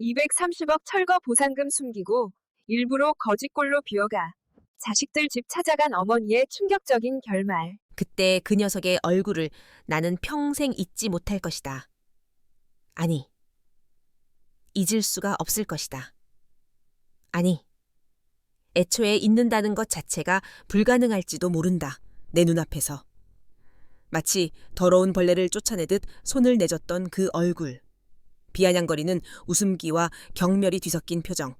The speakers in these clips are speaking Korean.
230억 철거 보상금 숨기고 일부러 거짓골로 비워가 자식들 집 찾아간 어머니의 충격적인 결말. 그때 그 녀석의 얼굴을 나는 평생 잊지 못할 것이다. 아니, 잊을 수가 없을 것이다. 아니, 애초에 잊는다는 것 자체가 불가능할지도 모른다. 내 눈앞에서. 마치 더러운 벌레를 쫓아내듯 손을 내줬던 그 얼굴. 비아냥거리는 웃음기와 경멸이 뒤섞인 표정.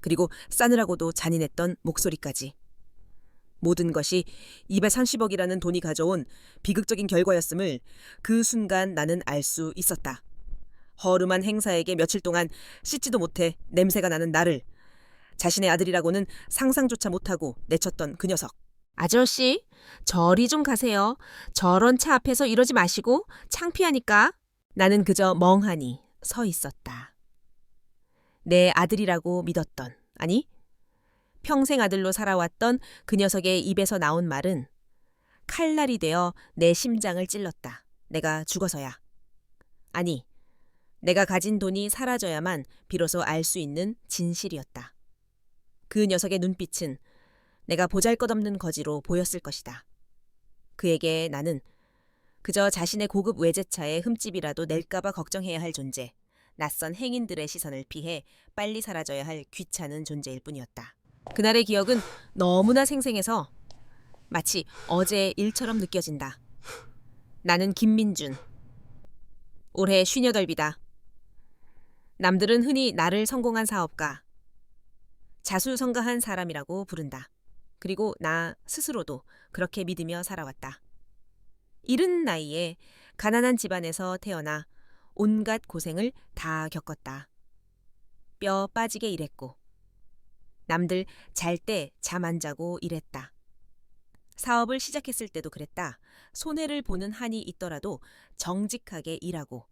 그리고 싸늘하고도 잔인했던 목소리까지. 모든 것이 230억이라는 돈이 가져온 비극적인 결과였음을 그 순간 나는 알 수 있었다. 허름한 행사에게 며칠 동안 씻지도 못해 냄새가 나는 나를 자신의 아들이라고는 상상조차 못하고 내쳤던 그 녀석. 아저씨, 저리 좀 가세요. 저런 차 앞에서 이러지 마시고 창피하니까. 나는 그저 멍하니 서 있었다. 내 아들이라고 믿었던, 아니, 평생 아들로 살아왔던 그 녀석의 입에서 나온 말은 칼날이 되어 내 심장을 찔렀다. 내가 죽어서야. 아니, 내가 가진 돈이 사라져야만 비로소 알 수 있는 진실이었다. 그 녀석의 눈빛은 내가 보잘것없는 거지로 보였을 것이다. 그에게 나는 그저 자신의 고급 외제차에 흠집이라도 낼까봐 걱정해야 할 존재, 낯선 행인들의 시선을 피해 빨리 사라져야 할 귀찮은 존재일 뿐이었다. 그날의 기억은 너무나 생생해서 마치 어제의 일처럼 느껴진다. 나는 김민준. 올해 58이다. 남들은 흔히 나를 성공한 사업가, 자수성가한 사람이라고 부른다. 그리고 나 스스로도 그렇게 믿으며 살아왔다. 이른 나이에 가난한 집안에서 태어나 온갖 고생을 다 겪었다. 뼈 빠지게 일했고, 남들 잘 때 잠 안 자고 일했다. 사업을 시작했을 때도 그랬다. 손해를 보는 한이 있더라도 정직하게 일하고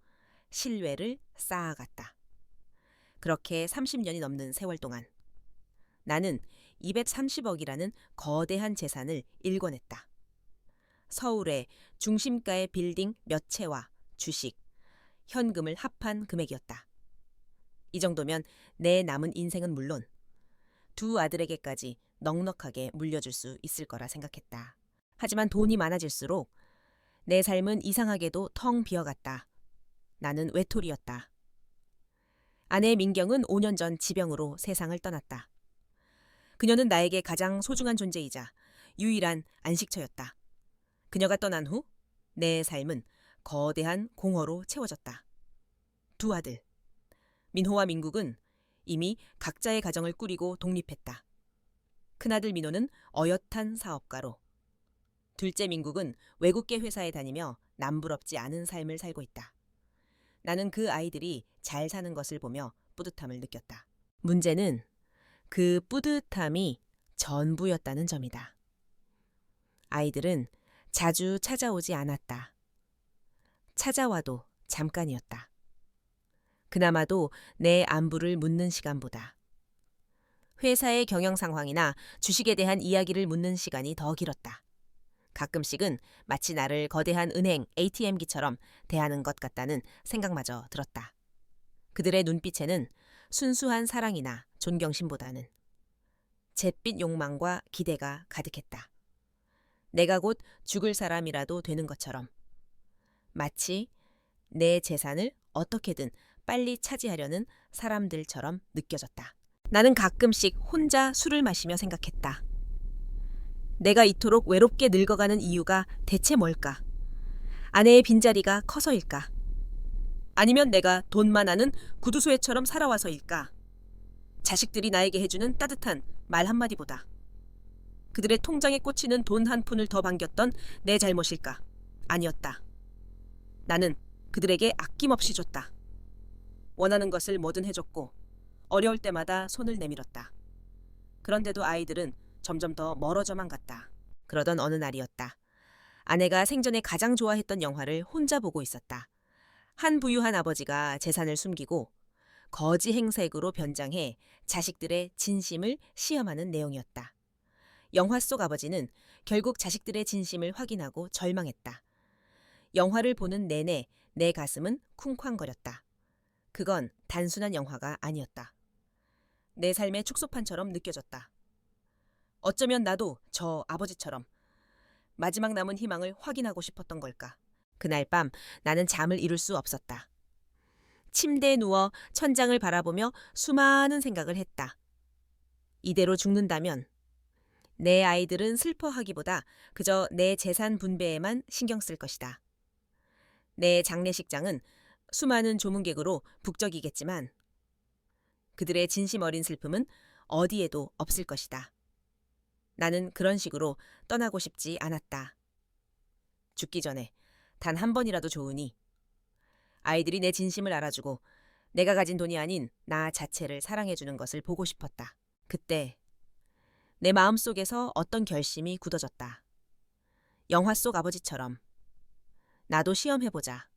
신뢰를 쌓아갔다. 그렇게 30년이 넘는 세월 동안 나는 230억이라는 거대한 재산을 일궈냈다. 서울의 중심가의 빌딩 몇 채와 주식, 현금을 합한 금액이었다. 이 정도면 내 남은 인생은 물론 두 아들에게까지 넉넉하게 물려줄 수 있을 거라 생각했다. 하지만 돈이 많아질수록 내 삶은 이상하게도 텅 비어갔다. 나는 외톨이였다. 아내 민경은 5년 전 지병으로 세상을 떠났다. 그녀는 나에게 가장 소중한 존재이자 유일한 안식처였다. 그녀가 떠난 후 내 삶은 거대한 공허로 채워졌다. 두 아들, 민호와 민국은 이미 각자의 가정을 꾸리고 독립했다. 큰아들 민호는 어엿한 사업가로, 둘째 민국은 외국계 회사에 다니며 남부럽지 않은 삶을 살고 있다. 나는 그 아이들이 잘 사는 것을 보며 뿌듯함을 느꼈다. 문제는 그 뿌듯함이 전부였다는 점이다. 아이들은 자주 찾아오지 않았다. 찾아와도 잠깐이었다. 그나마도 내 안부를 묻는 시간보다 회사의 경영 상황이나 주식에 대한 이야기를 묻는 시간이 더 길었다. 가끔씩은 마치 나를 거대한 은행 ATM기처럼 대하는 것 같다는 생각마저 들었다. 그들의 눈빛에는 순수한 사랑이나 존경심보다는 잿빛 욕망과 기대가 가득했다. 내가 곧 죽을 사람이라도 되는 것처럼, 마치 내 재산을 어떻게든 빨리 차지하려는 사람들처럼 느껴졌다. 나는 가끔씩 혼자 술을 마시며 생각했다. 내가 이토록 외롭게 늙어가는 이유가 대체 뭘까? 아내의 빈자리가 커서일까? 아니면 내가 돈만 아는 구두소애처럼 살아와서일까? 자식들이 나에게 해주는 따뜻한 말 한마디보다 그들의 통장에 꽂히는 돈 한 푼을 더 반겼던 내 잘못일까? 아니었다. 나는 그들에게 아낌없이 줬다. 원하는 것을 뭐든 해줬고 어려울 때마다 손을 내밀었다. 그런데도 아이들은 점점 더 멀어져만 갔다. 그러던 어느 날이었다. 아내가 생전에 가장 좋아했던 영화를 혼자 보고 있었다. 한 부유한 아버지가 재산을 숨기고 거지 행색으로 변장해 자식들의 진심을 시험하는 내용이었다. 영화 속 아버지는 결국 자식들의 진심을 확인하고 절망했다. 영화를 보는 내내 내 가슴은 쿵쾅거렸다. 그건 단순한 영화가 아니었다. 내 삶의 축소판처럼 느껴졌다. 어쩌면 나도 저 아버지처럼 마지막 남은 희망을 확인하고 싶었던 걸까. 그날 밤 나는 잠을 이룰 수 없었다. 침대에 누워 천장을 바라보며 수많은 생각을 했다. 이대로 죽는다면 내 아이들은 슬퍼하기보다 그저 내 재산 분배에만 신경 쓸 것이다. 내 장례식장은 수많은 조문객으로 북적이겠지만 그들의 진심 어린 슬픔은 어디에도 없을 것이다. 나는 그런 식으로 떠나고 싶지 않았다. 죽기 전에 단 한 번이라도 좋으니 아이들이 내 진심을 알아주고 내가 가진 돈이 아닌 나 자체를 사랑해주는 것을 보고 싶었다. 그때 내 마음속에서 어떤 결심이 굳어졌다. 영화 속 아버지처럼 나도 시험해보자.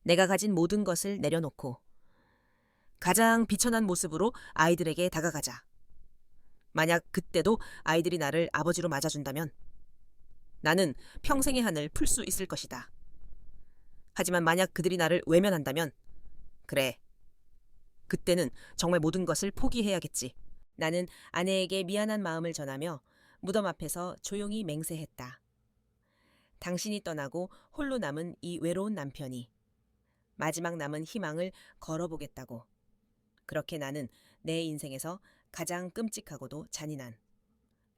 내가 가진 모든 것을 내려놓고 가장 비천한 모습으로 아이들에게 다가가자. 만약 그때도 아이들이 나를 아버지로 맞아준다면 나는 평생의 한을 풀 수 있을 것이다. 하지만 만약 그들이 나를 외면한다면 그래, 그때는 정말 모든 것을 포기해야겠지. 나는 아내에게 미안한 마음을 전하며 무덤 앞에서 조용히 맹세했다. 당신이 떠나고 홀로 남은 이 외로운 남편이 마지막 남은 희망을 걸어보겠다고. 그렇게 나는 내 인생에서 가장 끔찍하고도 잔인한,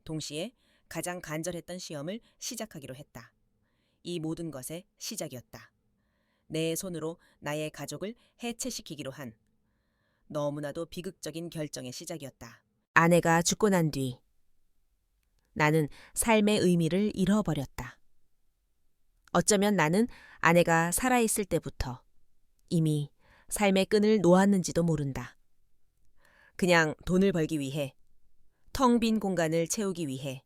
동시에 가장 간절했던 시험을 시작하기로 했다. 이 모든 것의 시작이었다. 내 손으로 나의 가족을 해체시키기로 한 너무나도 비극적인 결정의 시작이었다. 아내가 죽고 난 뒤 나는 삶의 의미를 잃어버렸다. 어쩌면 나는 아내가 살아있을 때부터 이미 삶의 끈을 놓았는지도 모른다. 그냥 돈을 벌기 위해, 텅 빈 공간을 채우기 위해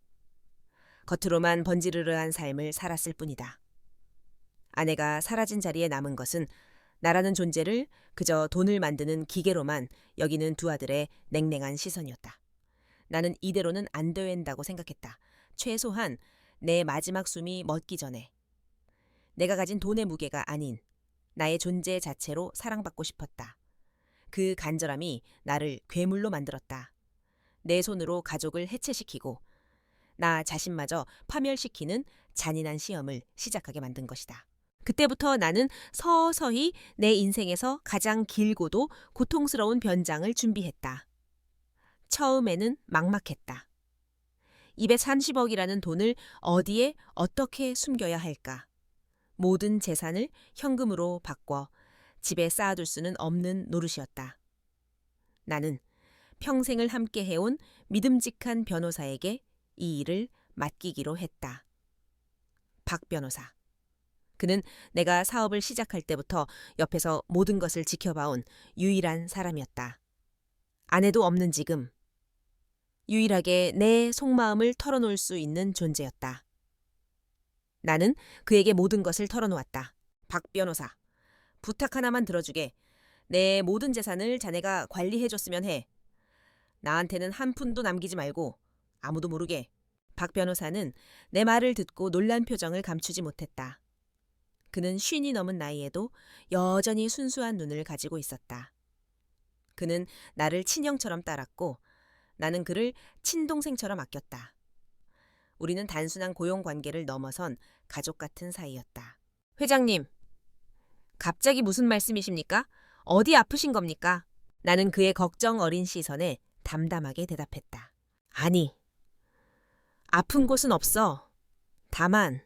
겉으로만 번지르르한 삶을 살았을 뿐이다. 아내가 사라진 자리에 남은 것은 나라는 존재를 그저 돈을 만드는 기계로만 여기는 두 아들의 냉랭한 시선이었다. 나는 이대로는 안 된다고 생각했다. 최소한 내 마지막 숨이 멎기 전에 내가 가진 돈의 무게가 아닌 나의 존재 자체로 사랑받고 싶었다. 그 간절함이 나를 괴물로 만들었다. 내 손으로 가족을 해체시키고 나 자신마저 파멸시키는 잔인한 시험을 시작하게 만든 것이다. 그때부터 나는 서서히 내 인생에서 가장 길고도 고통스러운 변장을 준비했다. 처음에는 막막했다. 230억이라는 돈을 어디에 어떻게 숨겨야 할까? 모든 재산을 현금으로 바꿔 집에 쌓아둘 수는 없는 노릇이었다. 나는 평생을 함께 해온 믿음직한 변호사에게 이 일을 맡기기로 했다. 박 변호사. 그는 내가 사업을 시작할 때부터 옆에서 모든 것을 지켜봐온 유일한 사람이었다. 아내도 없는 지금 유일하게 내 속마음을 털어놓을 수 있는 존재였다. 나는 그에게 모든 것을 털어놓았다. 박 변호사, 부탁 하나만 들어주게. 내 모든 재산을 자네가 관리해줬으면 해. 나한테는 한 푼도 남기지 말고 아무도 모르게. 박 변호사는 내 말을 듣고 놀란 표정을 감추지 못했다. 그는 50이 넘은 나이에도 여전히 순수한 눈을 가지고 있었다. 그는 나를 친형처럼 따랐고 나는 그를 친동생처럼 아꼈다. 우리는 단순한 고용관계를 넘어선 가족 같은 사이였다. 회장님, 갑자기 무슨 말씀이십니까? 어디 아프신 겁니까? 나는 그의 걱정 어린 시선에 담담하게 대답했다. 아니, 아픈 곳은 없어. 다만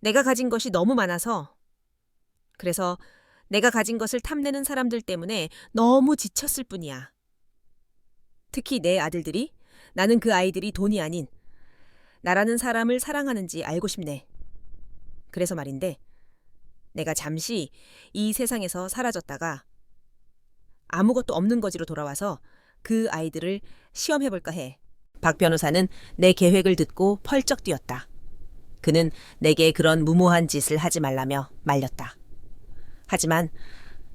내가 가진 것이 너무 많아서, 그래서 내가 가진 것을 탐내는 사람들 때문에 너무 지쳤을 뿐이야. 특히 내 아들들이, 나는 그 아이들이 돈이 아닌 나라는 사람을 사랑하는지 알고 싶네. 그래서 말인데, 내가 잠시 이 세상에서 사라졌다가 아무것도 없는 거지로 돌아와서 그 아이들을 시험해볼까 해. 박 변호사는 내 계획을 듣고 펄쩍 뛰었다. 그는 내게 그런 무모한 짓을 하지 말라며 말렸다. 하지만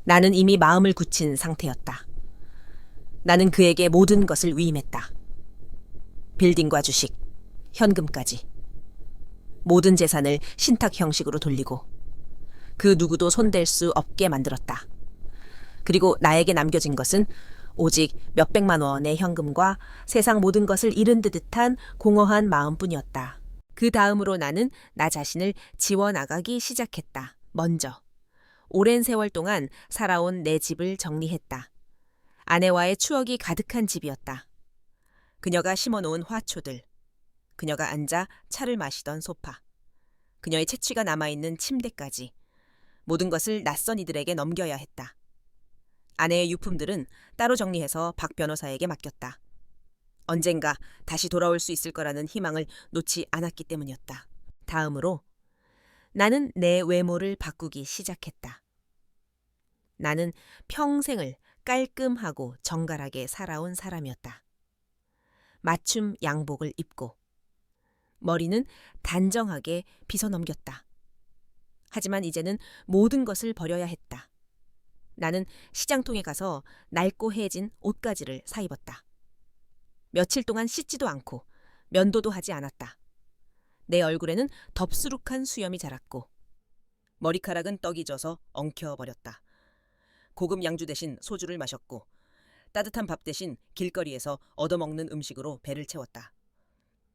나는 이미 마음을 굳힌 상태였다. 나는 그에게 모든 것을 위임했다. 빌딩과 주식, 현금까지. 모든 재산을 신탁 형식으로 돌리고 그 누구도 손댈 수 없게 만들었다. 그리고 나에게 남겨진 것은 오직 몇백만 원의 현금과 세상 모든 것을 잃은 듯한 공허한 마음뿐이었다. 그 다음으로 나는 나 자신을 지워나가기 시작했다. 먼저 오랜 세월 동안 살아온 내 집을 정리했다. 아내와의 추억이 가득한 집이었다. 그녀가 심어놓은 화초들, 그녀가 앉아 차를 마시던 소파, 그녀의 채취가 남아있는 침대까지 모든 것을 낯선 이들에게 넘겨야 했다. 아내의 유품들은 따로 정리해서 박 변호사에게 맡겼다. 언젠가 다시 돌아올 수 있을 거라는 희망을 놓지 않았기 때문이었다. 다음으로 나는 내 외모를 바꾸기 시작했다. 나는 평생을 깔끔하고 정갈하게 살아온 사람이었다. 맞춤 양복을 입고 머리는 단정하게 빗어 넘겼다. 하지만 이제는 모든 것을 버려야 했다. 나는 시장통에 가서 낡고 해진 옷가지를 사 입었다. 며칠 동안 씻지도 않고 면도도 하지 않았다. 내 얼굴에는 덥수룩한 수염이 자랐고 머리카락은 떡이 져서 엉켜버렸다. 고급 양주 대신 소주를 마셨고 따뜻한 밥 대신 길거리에서 얻어먹는 음식으로 배를 채웠다.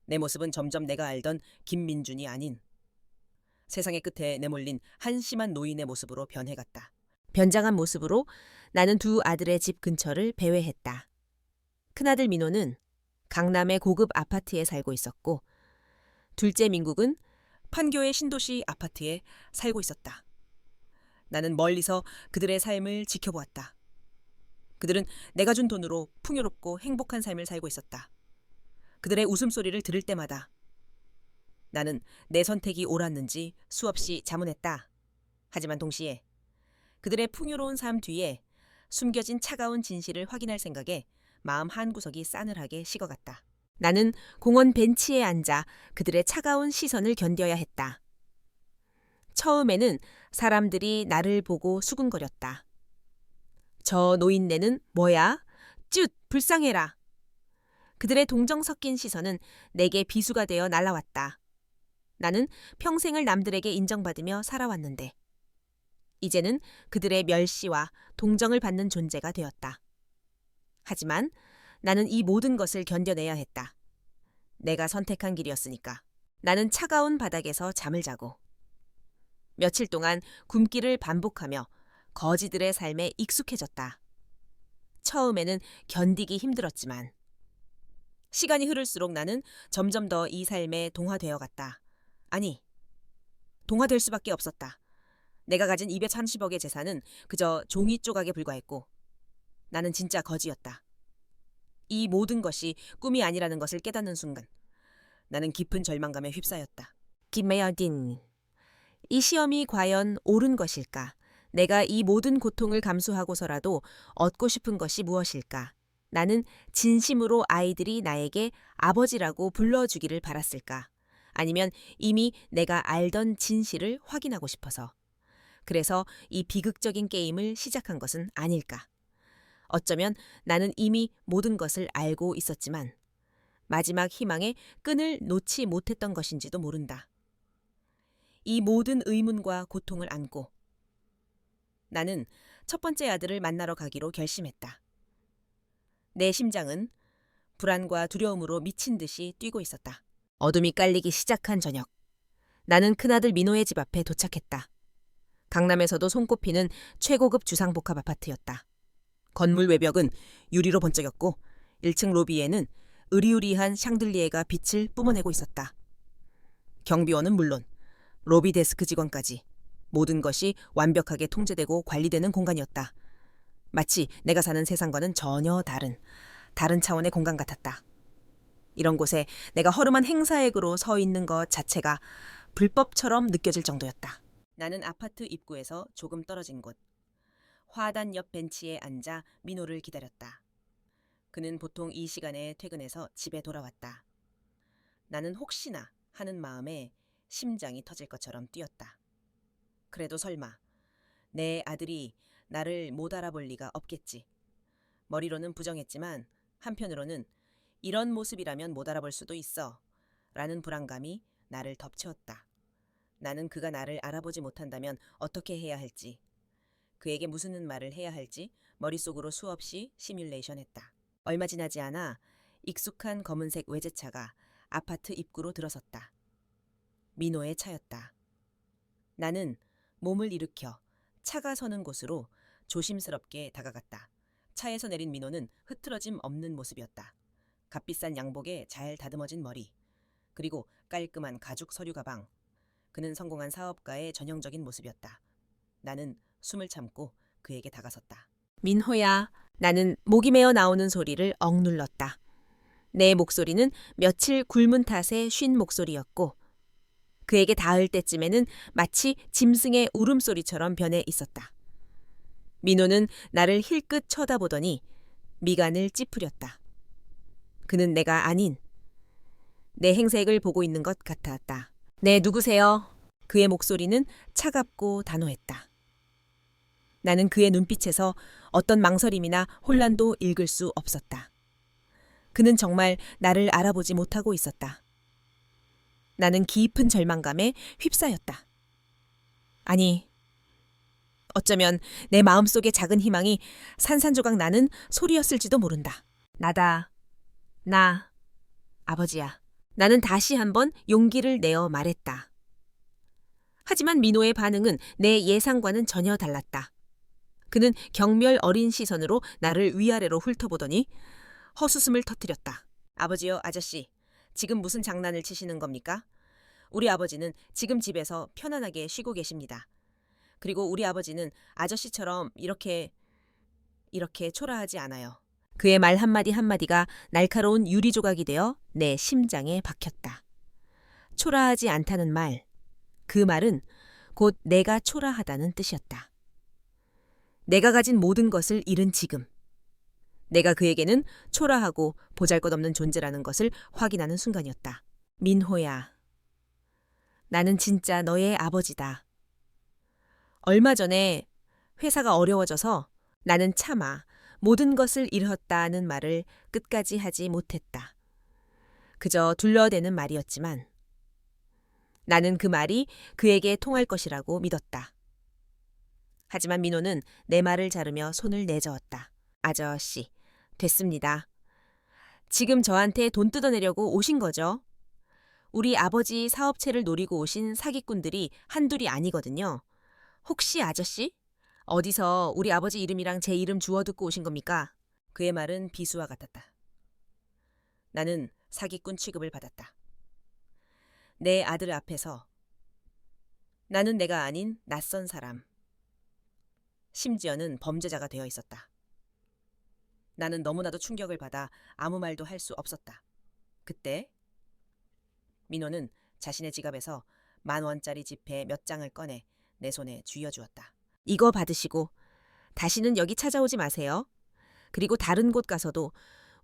내 모습은 점점 내가 알던 김민준이 아닌 세상의 끝에 내몰린 한심한 노인의 모습으로 변해갔다. 변장한 모습으로 나는 두 아들의 집 근처를 배회했다. 큰아들 민호는 강남의 고급 아파트에 살고 있었고 둘째 민국은 판교의 신도시 아파트에 살고 있었다. 나는 멀리서 그들의 삶을 지켜보았다. 그들은 내가 준 돈으로 풍요롭고 행복한 삶을 살고 있었다. 그들의 웃음소리를 들을 때마다 나는 내 선택이 옳았는지 수없이 자문했다. 하지만 동시에 그들의 풍요로운 삶 뒤에 숨겨진 차가운 진실을 확인할 생각에 마음 한구석이 싸늘하게 식어갔다. 나는 공원 벤치에 앉아 그들의 차가운 시선을 견뎌야 했다. 처음에는 사람들이 나를 보고 수군거렸다. 저 노인네는 뭐야? 쯧! 불쌍해라. 그들의 동정 섞인 시선은 내게 비수가 되어 날아왔다. 나는 평생을 남들에게 인정받으며 살아왔는데 이제는 그들의 멸시와 동정을 받는 존재가 되었다. 하지만 나는 이 모든 것을 견뎌내야 했다. 내가 선택한 길이었으니까. 나는 차가운 바닥에서 잠을 자고 며칠 동안 굶기를 반복하며 거지들의 삶에 익숙해졌다. 처음에는 견디기 힘들었지만 시간이 흐를수록 나는 점점 더 이 삶에 동화되어 갔다. 아니, 동화될 수밖에 없었다. 내가 가진 230억의 재산은 그저 종이 조각에 불과했고 나는 진짜 거지였다. 이 모든 것이 꿈이 아니라는 것을 깨닫는 순간 나는 깊은 절망감에 휩싸였다. 김메어딘, 이 시험이 과연 옳은 것일까? 내가 이 모든 고통을 감수하고서라도 얻고 싶은 것이 무엇일까? 나는 진심으로 아이들이 나에게 아버지라고 불러주기를 바랐을까? 아니면 이미 내가 알던 진실을 확인하고 싶어서. 그래서 이 비극적인 게임을 시작한 것은 아닐까? 어쩌면 나는 이미 모든 것을 알고 있었지만 마지막 희망의 끈을 놓지 못했던 것인지도 모른다. 이 모든 의문과 고통을 안고 나는 첫 번째 아들을 만나러 가기로 결심했다. 내 심장은 불안과 두려움으로 미친 듯이 뛰고 있었다. 어둠이 깔리기 시작한 저녁, 나는 큰아들 민호의 집 앞에 도착했다. 강남에서도 손꼽히는 최고급 주상복합 아파트였다. 건물 외벽은 유리로 번쩍였고 1층 로비에는 으리으리한 샹들리에가 빛을 뿜어내고 있었다. 경비원은 물론 로비 데스크 직원까지 모든 것이 완벽하게 통제되고 관리되는 공간이었다. 마치 내가 사는 세상과는 전혀 다른 차원의 공간 같았다. 이런 곳에 내가 허름한 행사액으로 서 있는 것 자체가 불법처럼 느껴질 정도였다. 나는 아파트 입구에서 조금 떨어진 곳, 화단 옆 벤치에 앉아 민호를 기다렸다. 그는 보통 이 시간에 퇴근해서 집에 돌아왔다. 나는 혹시나 하는 마음에 심장이 터질 것처럼 뛰었다. 그래도 설마 내 아들이 나를 못 알아볼 리가 없겠지. 머리로는 부정했지만 한편으로는 이런 모습이라면 못 알아볼 수도 있어 라는 불안감이 나를 덮채웠다. 나는 그가 나를 알아보지 못한다면 어떻게 해야 할지, 그에게 무슨 말을 해야 할지 머릿속으로 수없이 시뮬레이션했다. 얼마 지나지 않아 익숙한 검은색 외제차가 아파트 입구로 들어섰다. 민호의 차였다. 나는 몸을 일으켜 차가 서는 곳으로 조심스럽게 다가갔다. 차에서 내린 민호는 흐트러짐 없는 모습이었다. 값비싼 양복에 잘 다듬어진 머리, 그리고 깔끔한 가죽 서류 가방. 그는 성공한 사업가의 전형적인 모습이었다. 나는 숨을 참고 그에게 다가섰다. 민호야. 나는 목이 메어 나오는 소리를 억눌렀다. 내 목소리는 며칠 굶은 탓에 쉰 목소리였고 그에게 닿을 때쯤에는 마치 짐승의 울음소리처럼 변해 있었다. 민호는 나를 힐끗 쳐다보더니 미간을 찌푸렸다. 그는 내가 아닌 내 행색을 보고 있는 것 같았다. 네, 누구세요? 그의 목소리는 차갑고 단호했다. 나는 그의 눈빛에서 어떤 망설임이나 혼란도 읽을 수 없었다. 그는 정말 나를 알아보지 못하고 있었다. 나는 깊은 절망감에 휩싸였다. 아니, 어쩌면 내 마음속의 작은 희망이 산산조각 나는 소리였을지도 모른다. 나다. 나, 아버지야. 나는 다시 한번 용기를 내어 말했다. 하지만 민호의 반응은 내 예상과는 전혀 달랐다. 그는 경멸 어린 시선으로 나를 위아래로 훑어보더니 헛웃음을 터뜨렸다. 아버지요, 아저씨. 지금 무슨 장난을 치시는 겁니까? 우리 아버지는 지금 집에서 편안하게 쉬고 계십니다. 그리고 우리 아버지는 아저씨처럼 이렇게 초라하지 않아요. 그의 말 한마디 한마디가 날카로운 유리 조각이 되어 내 심장에 박혔다. 초라하지 않다는 말, 그 말은 곧 내가 초라하다는 뜻이었다. 내가 가진 모든 것을 잃은 지금, 내가 그에게는 초라하고 보잘것없는 존재라는 것을 확인하는 순간이었다. 민호야, 나는 진짜 너의 아버지다. 얼마 전에 회사가 어려워져서 나는 차마 모든 것을 잃었다는 말을 끝까지 하지 못했다. 그저 둘러대는 말이었지만 나는 그 말이 그에게 통할 것이라고 믿었다. 하지만 민호는 내 말을 자르며 손을 내저었다. 아저씨, 됐습니다. 지금 저한테 돈 뜯어내려고 오신 거죠? 우리 아버지 사업체를 노리고 오신 사기꾼들이 한둘이 아니거든요. 혹시 아저씨? 어디서 우리 아버지 이름이랑 제 이름 주워 듣고 오신 겁니까? 그의 말은 비수와 같았다. 나는 사기꾼 취급을 받았다. 내 아들 앞에서 나는 내가 아닌 낯선 사람, 심지어는 범죄자가 되어 있었다. 나는 너무나도 충격을 받아 아무 말도 할 수 없었다. 그때 민호는 자신의 지갑에서 10,000원짜리 지폐 몇 장을 꺼내 내 손에 쥐어주었다. 이거 받으시고 다시는 여기 찾아오지 마세요. 그리고 다른 곳 가서도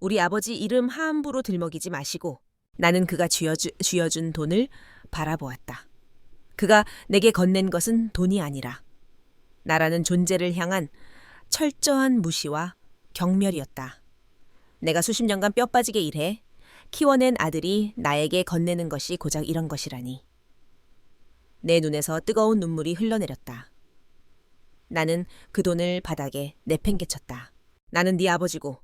우리 아버지 이름 함부로 들먹이지 마시고. 나는 그가 쥐어준 돈을 바라보았다. 그가 내게 건넨 것은 돈이 아니라 나라는 존재를 향한 철저한 무시와 경멸이었다. 내가 수십 년간 뼈 빠지게 일해 키워낸 아들이 나에게 건네는 것이 고작 이런 것이라니. 내 눈에서 뜨거운 눈물이 흘러내렸다. 나는 그 돈을 바닥에 내팽개쳤다. 나는 네 아버지고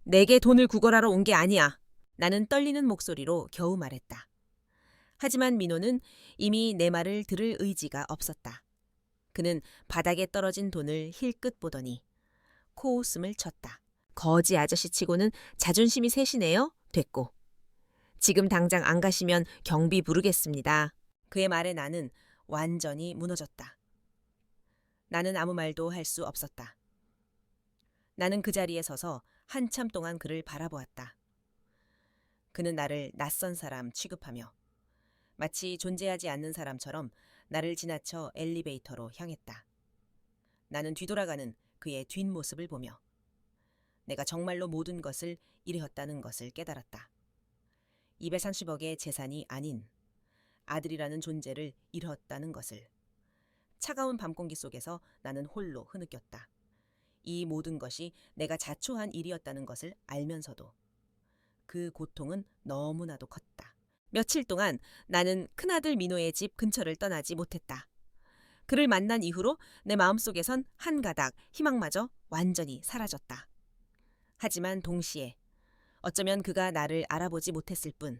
내게 돈을 구걸하러 온 게 아니야. 나는 떨리는 목소리로 겨우 말했다. 하지만 민호는 이미 내 말을 들을 의지가 없었다. 그는 바닥에 떨어진 돈을 힐끗 보더니 코웃음을 쳤다. 거지 아저씨치고는 자존심이 셋이네요. 됐고. 지금 당장 안 가시면 경비 부르겠습니다. 그의 말에 나는 완전히 무너졌다. 나는 아무 말도 할 수 없었다. 나는 그 자리에 서서 한참 동안 그를 바라보았다. 그는 나를 낯선 사람 취급하며 마치 존재하지 않는 사람처럼 나를 지나쳐 엘리베이터로 향했다. 나는 뒤돌아가는 그의 뒷모습을 보며 내가 정말로 모든 것을 잃었다는 것을 깨달았다. 230억의 재산이 아닌 아들이라는 존재를 잃었다는 것을. 차가운 밤공기 속에서 나는 홀로 흐느꼈다. 이 모든 것이 내가 자초한 일이었다는 것을 알면서도 그 고통은 너무나도 컸다. 며칠 동안 나는 큰아들 민호의 집 근처를 떠나지 못했다. 그를 만난 이후로 내 마음속에선 한 가닥 희망마저 완전히 사라졌다. 하지만 동시에 어쩌면 그가 나를 알아보지 못했을 뿐,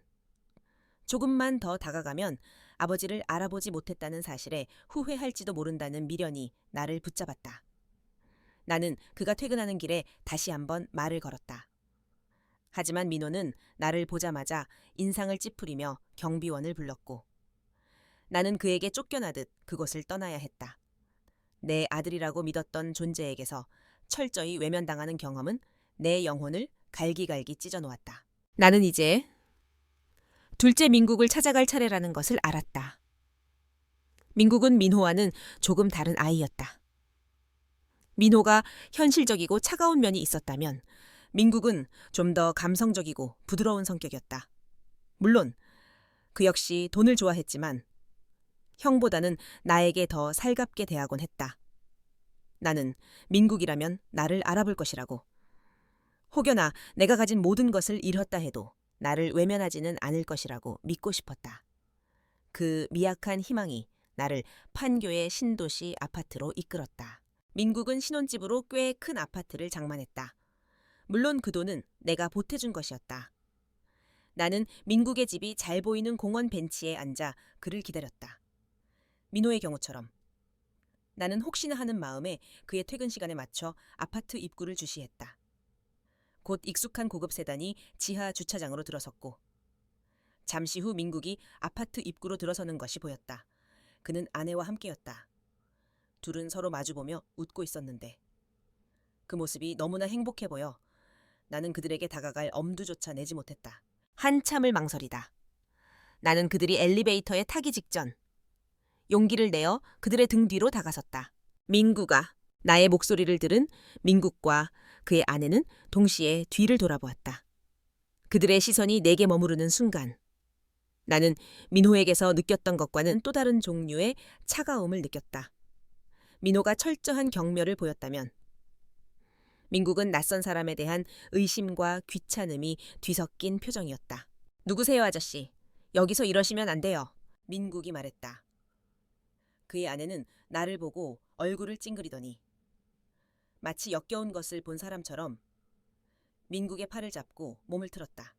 조금만 더 다가가면 아버지를 알아보지 못했다는 사실에 후회할지도 모른다는 미련이 나를 붙잡았다. 나는 그가 퇴근하는 길에 다시 한번 말을 걸었다. 하지만 민호는 나를 보자마자 인상을 찌푸리며 경비원을 불렀고, 나는 그에게 쫓겨나듯 그곳을 떠나야 했다. 내 아들이라고 믿었던 존재에게서 철저히 외면당하는 경험은 내 영혼을 갈기갈기 찢어놓았다. 나는 이제 둘째 민국을 찾아갈 차례라는 것을 알았다. 민국은 민호와는 조금 다른 아이였다. 민호가 현실적이고 차가운 면이 있었다면 민국은 좀 더 감성적이고 부드러운 성격이었다. 물론 그 역시 돈을 좋아했지만 형보다는 나에게 더 살갑게 대하곤 했다. 나는 민국이라면 나를 알아볼 것이라고, 혹여나 내가 가진 모든 것을 잃었다 해도 나를 외면하지는 않을 것이라고 믿고 싶었다. 그 미약한 희망이 나를 판교의 신도시 아파트로 이끌었다. 민국은 신혼집으로 꽤 큰 아파트를 장만했다. 물론 그 돈은 내가 보태준 것이었다. 나는 민국의 집이 잘 보이는 공원 벤치에 앉아 그를 기다렸다. 민호의 경우처럼 나는 혹시나 하는 마음에 그의 퇴근 시간에 맞춰 아파트 입구를 주시했다. 곧 익숙한 고급 세단이 지하 주차장으로 들어섰고, 잠시 후 민국이 아파트 입구로 들어서는 것이 보였다. 그는 아내와 함께였다. 둘은 서로 마주보며 웃고 있었는데 그 모습이 너무나 행복해 보여 나는 그들에게 다가갈 엄두조차 내지 못했다. 한참을 망설이다. 나는 그들이 엘리베이터에 타기 직전 용기를 내어 그들의 등 뒤로 다가섰다. 민국아. 나의 목소리를 들은 민국과 그의 아내는 동시에 뒤를 돌아보았다. 그들의 시선이 내게 머무르는 순간 나는 민호에게서 느꼈던 것과는 또 다른 종류의 차가움을 느꼈다. 민호가 철저한 경멸을 보였다면 민국은 낯선 사람에 대한 의심과 귀찮음이 뒤섞인 표정이었다. 누구세요, 아저씨? 여기서 이러시면 안 돼요. 민국이 말했다. 그의 아내는 나를 보고 얼굴을 찡그리더니 마치 역겨운 것을 본 사람처럼 민국의 팔을 잡고 몸을 틀었다.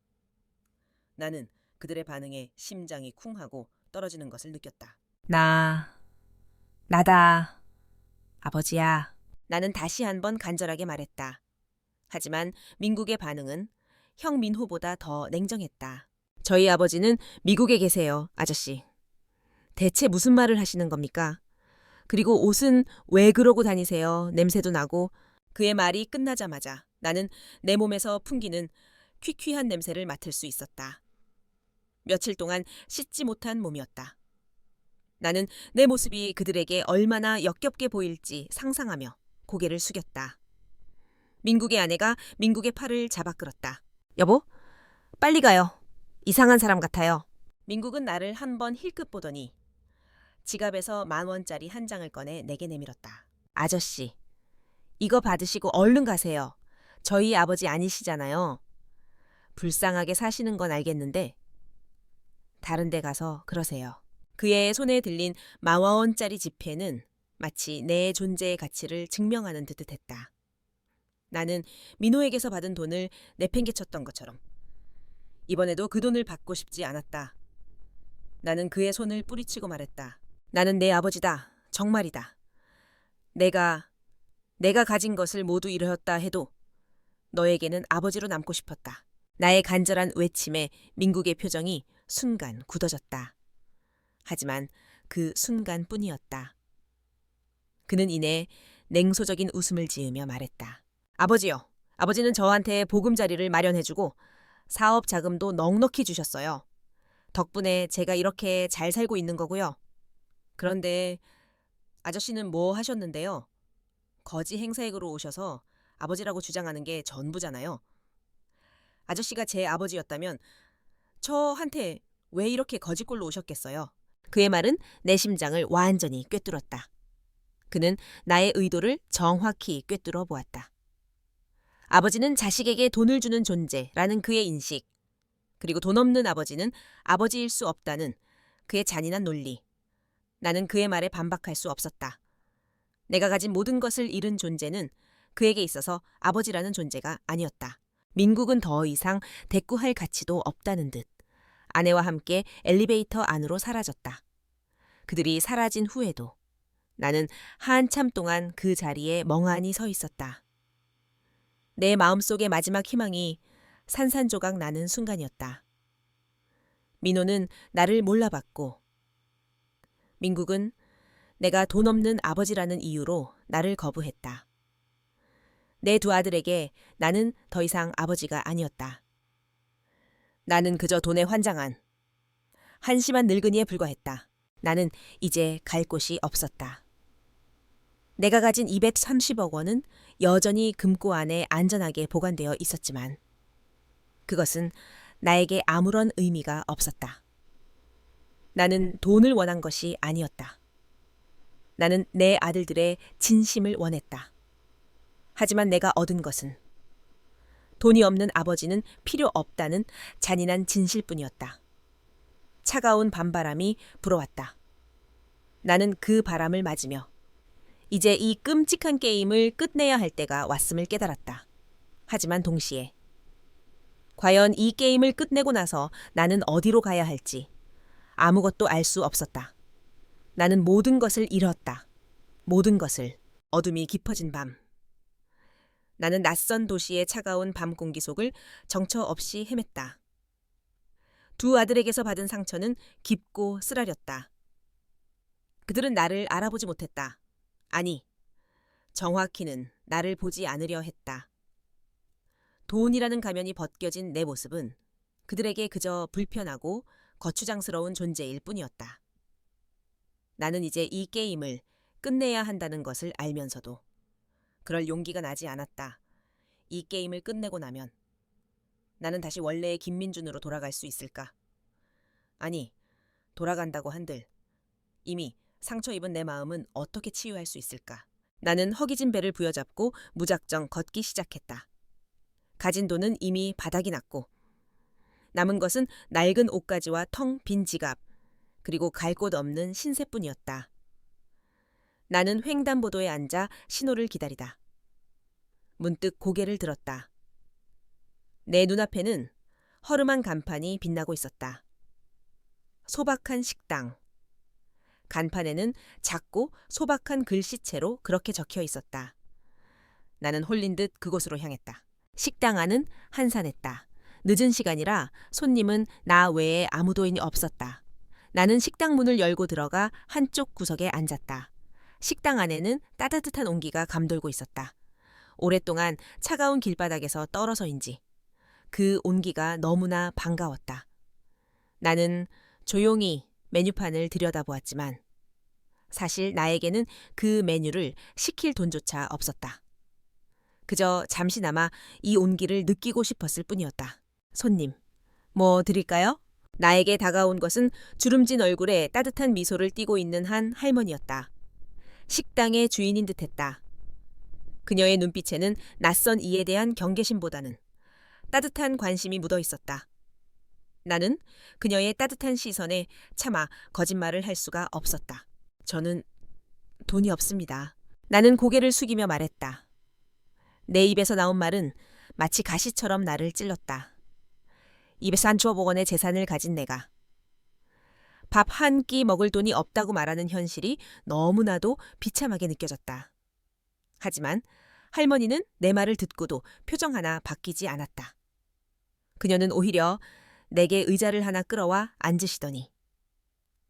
나는 그들의 반응에 심장이 쿵하고 떨어지는 것을 느꼈다. 나다. 아버지야. 나는 다시 한번 간절하게 말했다. 하지만 민국의 반응은 형 민호보다 더 냉정했다. 저희 아버지는 미국에 계세요, 아저씨. 대체 무슨 말을 하시는 겁니까? 그리고 옷은 왜 그러고 다니세요? 냄새도 나고. 그의 말이 끝나자마자 나는 내 몸에서 풍기는 퀴퀴한 냄새를 맡을 수 있었다. 며칠 동안 씻지 못한 몸이었다. 나는 내 모습이 그들에게 얼마나 역겹게 보일지 상상하며 고개를 숙였다. 민국의 아내가 민국의 팔을 잡아 끌었다. 여보, 빨리 가요. 이상한 사람 같아요. 민국은 나를 한번 힐끗 보더니 지갑에서 10,000원짜리 한 장을 꺼내 내게 내밀었다. 아저씨, 이거 받으시고 얼른 가세요. 저희 아버지 아니시잖아요. 불쌍하게 사시는 건 알겠는데 다른 데 가서 그러세요. 그의 손에 들린 10,000원짜리 지폐는 마치 내 존재의 가치를 증명하는 듯 했다. 나는 민호에게서 받은 돈을 내팽개쳤던 것처럼 이번에도 그 돈을 받고 싶지 않았다. 나는 그의 손을 뿌리치고 말했다. 나는 내 아버지다. 정말이다. 내가 가진 것을 모두 잃었다 해도 너에게는 아버지로 남고 싶었다. 나의 간절한 외침에 민국의 표정이 순간 굳어졌다. 하지만 그 순간뿐이었다. 그는 이내 냉소적인 웃음을 지으며 말했다. 아버지요. 아버지는 저한테 보금자리를 마련해주고 사업 자금도 넉넉히 주셨어요. 덕분에 제가 이렇게 잘 살고 있는 거고요. 그런데 아저씨는 뭐 하셨는데요? 거지 행사액으로 오셔서 아버지라고 주장하는 게 전부잖아요. 아저씨가 제 아버지였다면 저한테 왜 이렇게 거지꼴로 오셨겠어요? 그의 말은 내 심장을 완전히 꿰뚫었다. 그는 나의 의도를 정확히 꿰뚫어 보았다. 아버지는 자식에게 돈을 주는 존재라는 그의 인식, 그리고 돈 없는 아버지는 아버지일 수 없다는 그의 잔인한 논리, 나는 그의 말에 반박할 수 없었다. 내가 가진 모든 것을 잃은 존재는 그에게 있어서 아버지라는 존재가 아니었다. 민국은 더 이상 대꾸할 가치도 없다는 듯 아내와 함께 엘리베이터 안으로 사라졌다. 그들이 사라진 후에도 나는 한참 동안 그 자리에 멍하니 서 있었다. 내 마음속의 마지막 희망이 산산조각 나는 순간이었다. 민호는 나를 몰라봤고 민국은 내가 돈 없는 아버지라는 이유로 나를 거부했다. 내 두 아들에게 나는 더 이상 아버지가 아니었다. 나는 그저 돈에 환장한 한심한 늙은이에 불과했다. 나는 이제 갈 곳이 없었다. 내가 가진 230억 원은 여전히 금고 안에 안전하게 보관되어 있었지만 그것은 나에게 아무런 의미가 없었다. 나는 돈을 원한 것이 아니었다. 나는 내 아들들의 진심을 원했다. 하지만 내가 얻은 것은 돈이 없는 아버지는 필요 없다는 잔인한 진실뿐이었다. 차가운 밤바람이 불어왔다. 나는 그 바람을 맞으며 이제 이 끔찍한 게임을 끝내야 할 때가 왔음을 깨달았다. 하지만 동시에 과연 이 게임을 끝내고 나서 나는 어디로 가야 할지 아무것도 알 수 없었다. 나는 모든 것을 잃었다. 모든 것을. 어둠이 깊어진 밤. 나는 낯선 도시의 차가운 밤 공기 속을 정처 없이 헤맸다. 두 아들에게서 받은 상처는 깊고 쓰라렸다. 그들은 나를 알아보지 못했다. 아니, 정확히는 나를 보지 않으려 했다. 돈이라는 가면이 벗겨진 내 모습은 그들에게 그저 불편하고 거추장스러운 존재일 뿐이었다. 나는 이제 이 게임을 끝내야 한다는 것을 알면서도 그럴 용기가 나지 않았다. 이 게임을 끝내고 나면 나는 다시 원래의 김민준으로 돌아갈 수 있을까? 아니, 돌아간다고 한들 이미 상처 입은 내 마음은 어떻게 치유할 수 있을까? 나는 허기진 배를 부여잡고 무작정 걷기 시작했다. 가진 돈은 이미 바닥이 났고 남은 것은 낡은 옷가지와 텅 빈 지갑 그리고 갈 곳 없는 신세뿐이었다. 나는 횡단보도에 앉아 신호를 기다리다. 문득 고개를 들었다. 내 눈앞에는 허름한 간판이 빛나고 있었다. 소박한 식당. 간판에는 작고 소박한 글씨체로 그렇게 적혀 있었다. 나는 홀린 듯 그곳으로 향했다. 식당 안은 한산했다. 늦은 시간이라 손님은 나 외에 아무도 없었다. 나는 식당 문을 열고 들어가 한쪽 구석에 앉았다. 식당 안에는 따뜻한 온기가 감돌고 있었다. 오랫동안 차가운 길바닥에서 떨어서인지 그 온기가 너무나 반가웠다. 나는 조용히 메뉴판을 들여다보았지만 사실 나에게는 그 메뉴를 시킬 돈조차 없었다. 그저 잠시나마 이 온기를 느끼고 싶었을 뿐이었다. 손님, 뭐 드릴까요? 나에게 다가온 것은 주름진 얼굴에 따뜻한 미소를 띠고 있는 한 할머니였다. 식당의 주인인 듯했다. 그녀의 눈빛에는 낯선 이에 대한 경계심보다는 따뜻한 관심이 묻어 있었다. 나는 그녀의 따뜻한 시선에 차마 거짓말을 할 수가 없었다. 저는 돈이 없습니다. 나는 고개를 숙이며 말했다. 내 입에서 나온 말은 마치 가시처럼 나를 찔렀다. 230억 원의 재산을 가진 내가 밥 한 끼 먹을 돈이 없다고 말하는 현실이 너무나도 비참하게 느껴졌다. 하지만 할머니는 내 말을 듣고도 표정 하나 바뀌지 않았다. 그녀는 오히려 내게 의자를 하나 끌어와 앉으시더니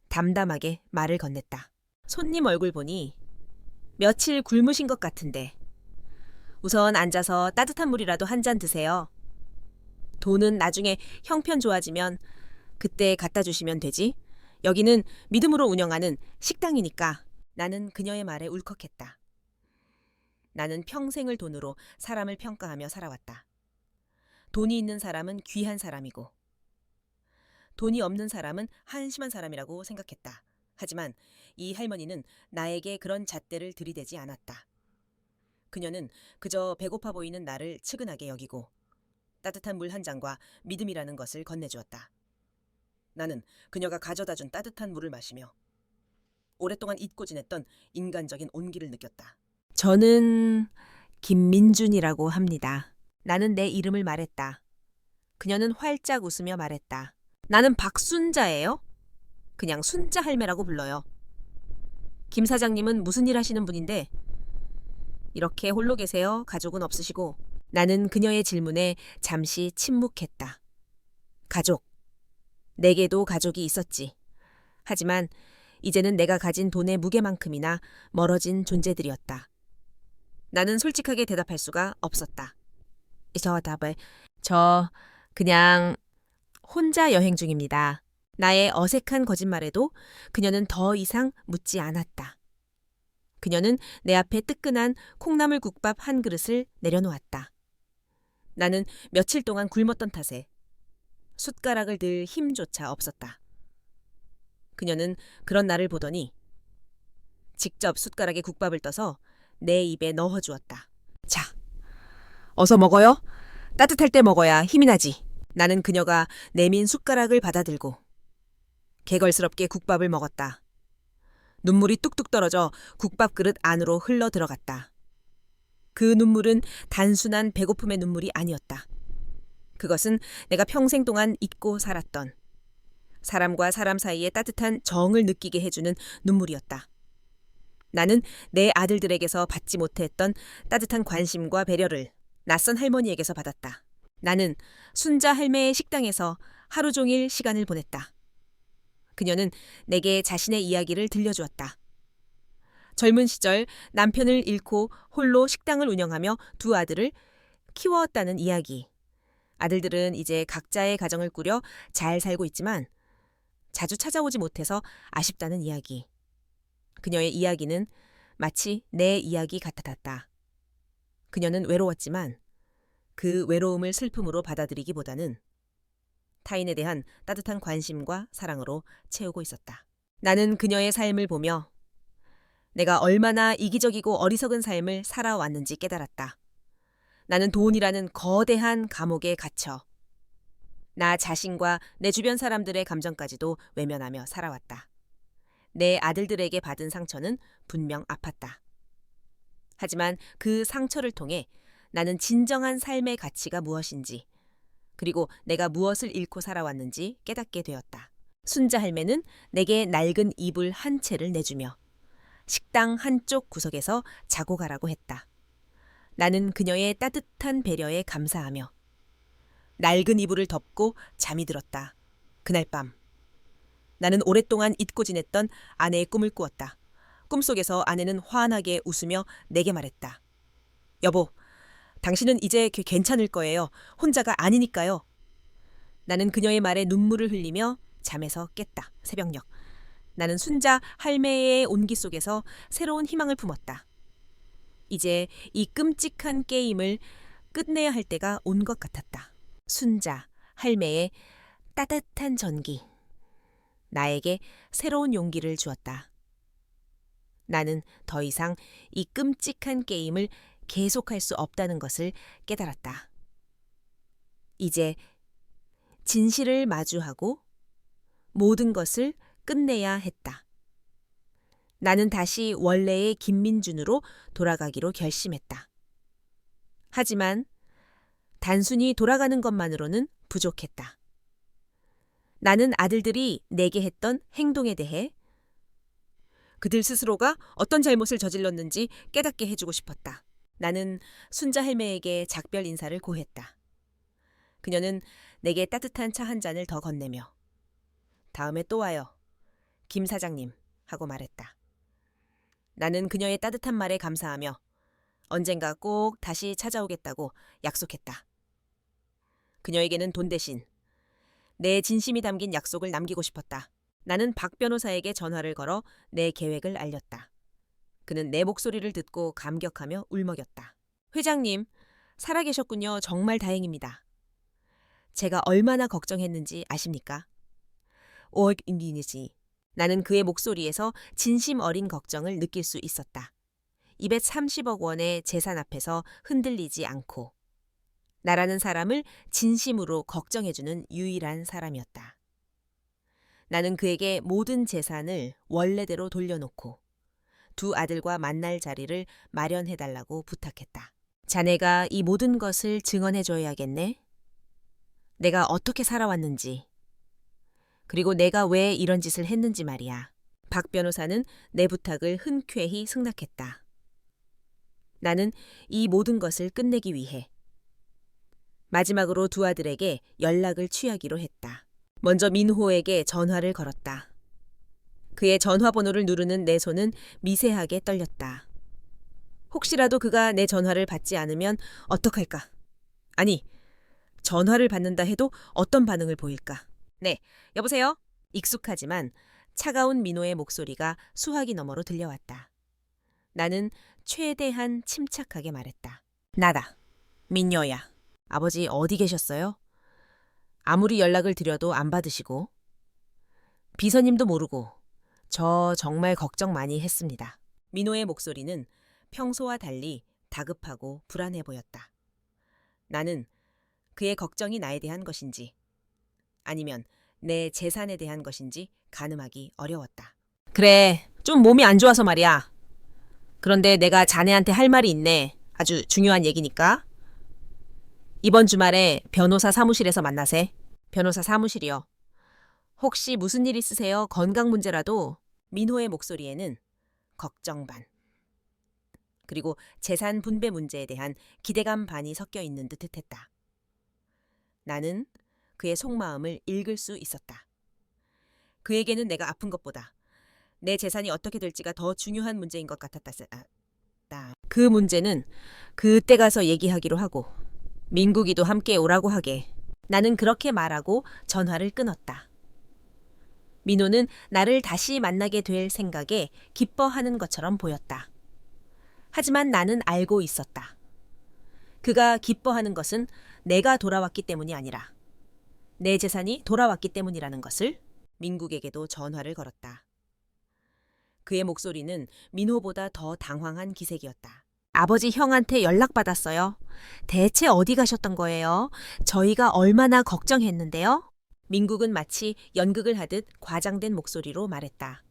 담담하게 말을 건넸다. 손님 얼굴 보니 며칠 굶으신 것 같은데 우선 앉아서 따뜻한 물이라도 한 잔 드세요. 돈은 나중에 형편 좋아지면 그때 갖다 주시면 되지. 여기는 믿음으로 운영하는 식당이니까. 나는 그녀의 말에 울컥했다. 나는 평생을 돈으로 사람을 평가하며 살아왔다. 돈이 있는 사람은 귀한 사람이고 돈이 없는 사람은 한심한 사람이라고 생각했다. 하지만 이 할머니는 나에게 그런 잣대를 들이대지 않았다. 그녀는 그저 배고파 보이는 나를 측은하게 여기고 따뜻한 물 한 잔과 믿음이라는 것을 건네주었다. 나는 그녀가 가져다준 따뜻한 물을 마시며 오랫동안 잊고 지냈던 인간적인 온기를 느꼈다. 저는 김민준이라고 합니다. 나는 내 이름을 말했다. 그녀는 활짝 웃으며 말했다. 나는 박순자예요. 그냥 순자 할매라고 불러요. 김 사장님은 무슨 일 하시는 분인데? 이렇게 홀로 계세요? 가족은 없으시고? 나는 그녀의 질문에 잠시 침묵했다. 가족. 내게도 가족이 있었지. 하지만 이제는 내가 가진 돈의 무게만큼이나 멀어진 존재들이었다. 나는 솔직하게 대답할 수가 없었다. 저 그냥 혼자 여행 중입니다. 나의 어색한 거짓말에도 그녀는 더 이상 묻지 않았다. 그녀는 내 앞에 뜨끈한 콩나물국밥 한 그릇을 내려놓았다. 나는 며칠 동안 굶었던 탓에 숟가락을 들 힘조차 없었다. 그녀는 그런 나를 보더니 직접 숟가락에 국밥을 떠서 내 입에 넣어주었다. 자, 어서 먹어요. 따뜻할 때 먹어야 힘이 나지. 나는 그녀가 내민 숟가락을 받아들고 개걸스럽게 국밥을 먹었다. 눈물이 뚝뚝 떨어져 국밥 그릇 안으로 흘러 들어갔다. 그 눈물은 단순한 배고픔의 눈물이 아니었다. 그것은 내가 평생 동안 잊고 살았던 사람과 사람 사이의 따뜻한 정을 느끼게 해주는 눈물이었다. 나는 내 아들들에게서 받지 못했던 따뜻한 관심과 배려를 낯선 할머니에게서 받았다. 나는 순자 할매의 식당에서 하루 종일 시간을 보냈다. 그녀는 내게 자신의 이야기를 들려주었다. 젊은 시절 남편을 잃고 홀로 식당을 운영하며 두 아들을 키웠다는 이야기. 아들들은 이제 각자의 가정을 꾸려 잘 살고 있지만 자주 찾아오지 못해서 아쉽다는 이야기. 그녀의 이야기는 마치 내 이야기 같았다. 그녀는 외로웠지만 그 외로움을 슬픔으로 받아들이기보다는 타인에 대한 따뜻한 관심과 사랑으로 채우고 있었다. 나는 그녀의 삶을 보며 내가 얼마나 이기적이고 어리석은 삶을 살아왔는지 깨달았다. 나는 돈이라는 거대한 감옥에 갇혀 나 자신과 내 주변 사람들의 감정까지도 외면하며 살아왔다. 내 아들들에게 받은 상처는 분명 아팠다. 하지만 그 상처를 통해 나는 진정한 삶의 가치가 무엇인지 그리고 내가 무엇을 잃고 살아왔는지 깨닫게 되었다. 순자 할매는 내게 낡은 이불 한 채를 내주며 식당 한쪽 구석에서 자고 가라고 했다. 나는 그녀의 따뜻한 배려에 감사하며 낡은 이불을 덮고 잠이 들었다. 그날 밤 나는 오랫동안 잊고 지냈던 아내의 꿈을 꾸었다. 꿈속에서 아내는 환하게 웃으며 내게 말했다. 여보, 당신은 이제 괜찮을 거예요. 혼자가 아니니까요. 나는 그녀의 말에 눈물을 흘리며 잠에서 깼다. 새벽녘. 나는 순자 할매의 온기 속에서 새로운 희망을 품었다. 이제 이 끔찍한 게임을 끝내야 할 때가 온 것 같았다. 순자 할매의 따뜻한 전기. 나에게 새로운 용기를 주었다. 나는 더 이상 이 끔찍한 게임을 계속할 수 없다는 것을 깨달았다. 이제 진실을 마주하고 모든 것을 끝내야 했다. 나는 다시 원래의 김민준으로 돌아가기로 결심했다. 하지만 단순히 돌아가는 것만으로는 부족했다. 나는 아들들이 내게 했던 행동에 대해 그들 스스로가 어떤 잘못을 저질렀는지 깨닫게 해주고 싶었다. 나는 순자 할매에게 작별 인사를 고했다. 그녀는 내게 따뜻한 차 한 잔을 더 건네며 다음에 또 와요. 김 사장님 하고 말했다. 나는 그녀의 따뜻한 말에 감사하며 언젠가 꼭 다시 찾아오겠다고 약속했다. 그녀에게는 돈 대신 내 진심이 담긴 약속을 남기고 싶었다. 나는 박 변호사에게 전화를 걸어 내 계획을 알렸다. 그는 내 목소리를 듣고 감격하며 울먹였다. 회장님, 살아계셨군요. 정말 다행입니다. 제가 얼마나 걱정했는지 아십니까? 오익인디니지. 나는 그의 목소리에서 진심 어린 걱정을 느낄 수 있었다. 230억 원의 재산 앞에서 흔들리지 않고 나라는 사람을 진심으로 걱정해주는 유일한 사람이었다. 나는 그에게 모든 재산을 원래대로 돌려놓고 두 아들과 만날 자리를 마련해달라고 부탁했다. 자네가 이 모든 것을 증언해줘야겠네. 내가 어떻게 살아왔는지, 그리고 내가 왜 이런 짓을 했는지 말이야. 박 변호사는 내 부탁을 흔쾌히 승낙했다. 나는 이 모든 것을 끝내기 위해 마지막으로 두 아들에게 연락을 취하기로 했다. 먼저 민호에게 전화를 걸었다. 그의 전화번호를 누르는 내 손은 미세하게 떨렸다. 혹시라도 그가 내 전화를 받지 않으면 어떡할까? 아니, 전화를 받는다 해도 어떤 반응을 보일까? 네, 여보세요? 익숙하지만 차가운 민호의 목소리가 수화기 너머로 들려왔다. 나는 최대한 침착하게 말했다. 나다. 민녀야. 아버지 어디 계셨어요? 아무리 연락을 드려도 안 받으시고 비서님도 모르고 저 정말 걱정 많이 했습니다. 민호의 목소리는 평소와 달리 다급하고 불안해 보였다. 나는 그의 걱정이 나에 대한 것인지 아니면 내 재산에 대한 것인지 가늠하기 어려웠다. 그래, 좀 몸이 안 좋아서 말이야. 그런데 내가 자네한테 할 말이 있네. 아주 중요한 얘기니까. 이번 주말에 변호사 사무실에서 만나세. 변호사 사무실이요. 혹시 무슨 일 있으세요? 건강 문제라도. 민호의 목소리에는 걱정 반, 그리고 재산 분배 문제에 대한 기대감 반이 섞여 있는 듯 했다. 나는 그의 속마음을 읽을 수 있었다. 그에게는 내가 아픈 것보다 내 재산이 어떻게 될지가 더 중요한 문제인 것 같았다. 그 문제는 그때 가서 얘기하기로 하고 민국이도 함께 오라고 하게. 나는 그렇게 말하고 전화를 끊었다. 민호는 나를 다시 만나게 될 생각에 기뻐하는 것처럼 보였다. 하지만 나는 알고 있었다. 그가 기뻐하는 것은 내가 돌아왔기 때문이 아니라 내 재산이 돌아왔기 때문이라는 것을. 민국에게도 전화를 걸었다. 그의 목소리는 민호보다 더 당황한 기색이었다. 아버지 형한테 연락받았어요. 대체 어디 가셨던 거예요? 저희가 얼마나 걱정했는데요? 민국은 마치 연극을 하듯 과장된 목소리로 말했다.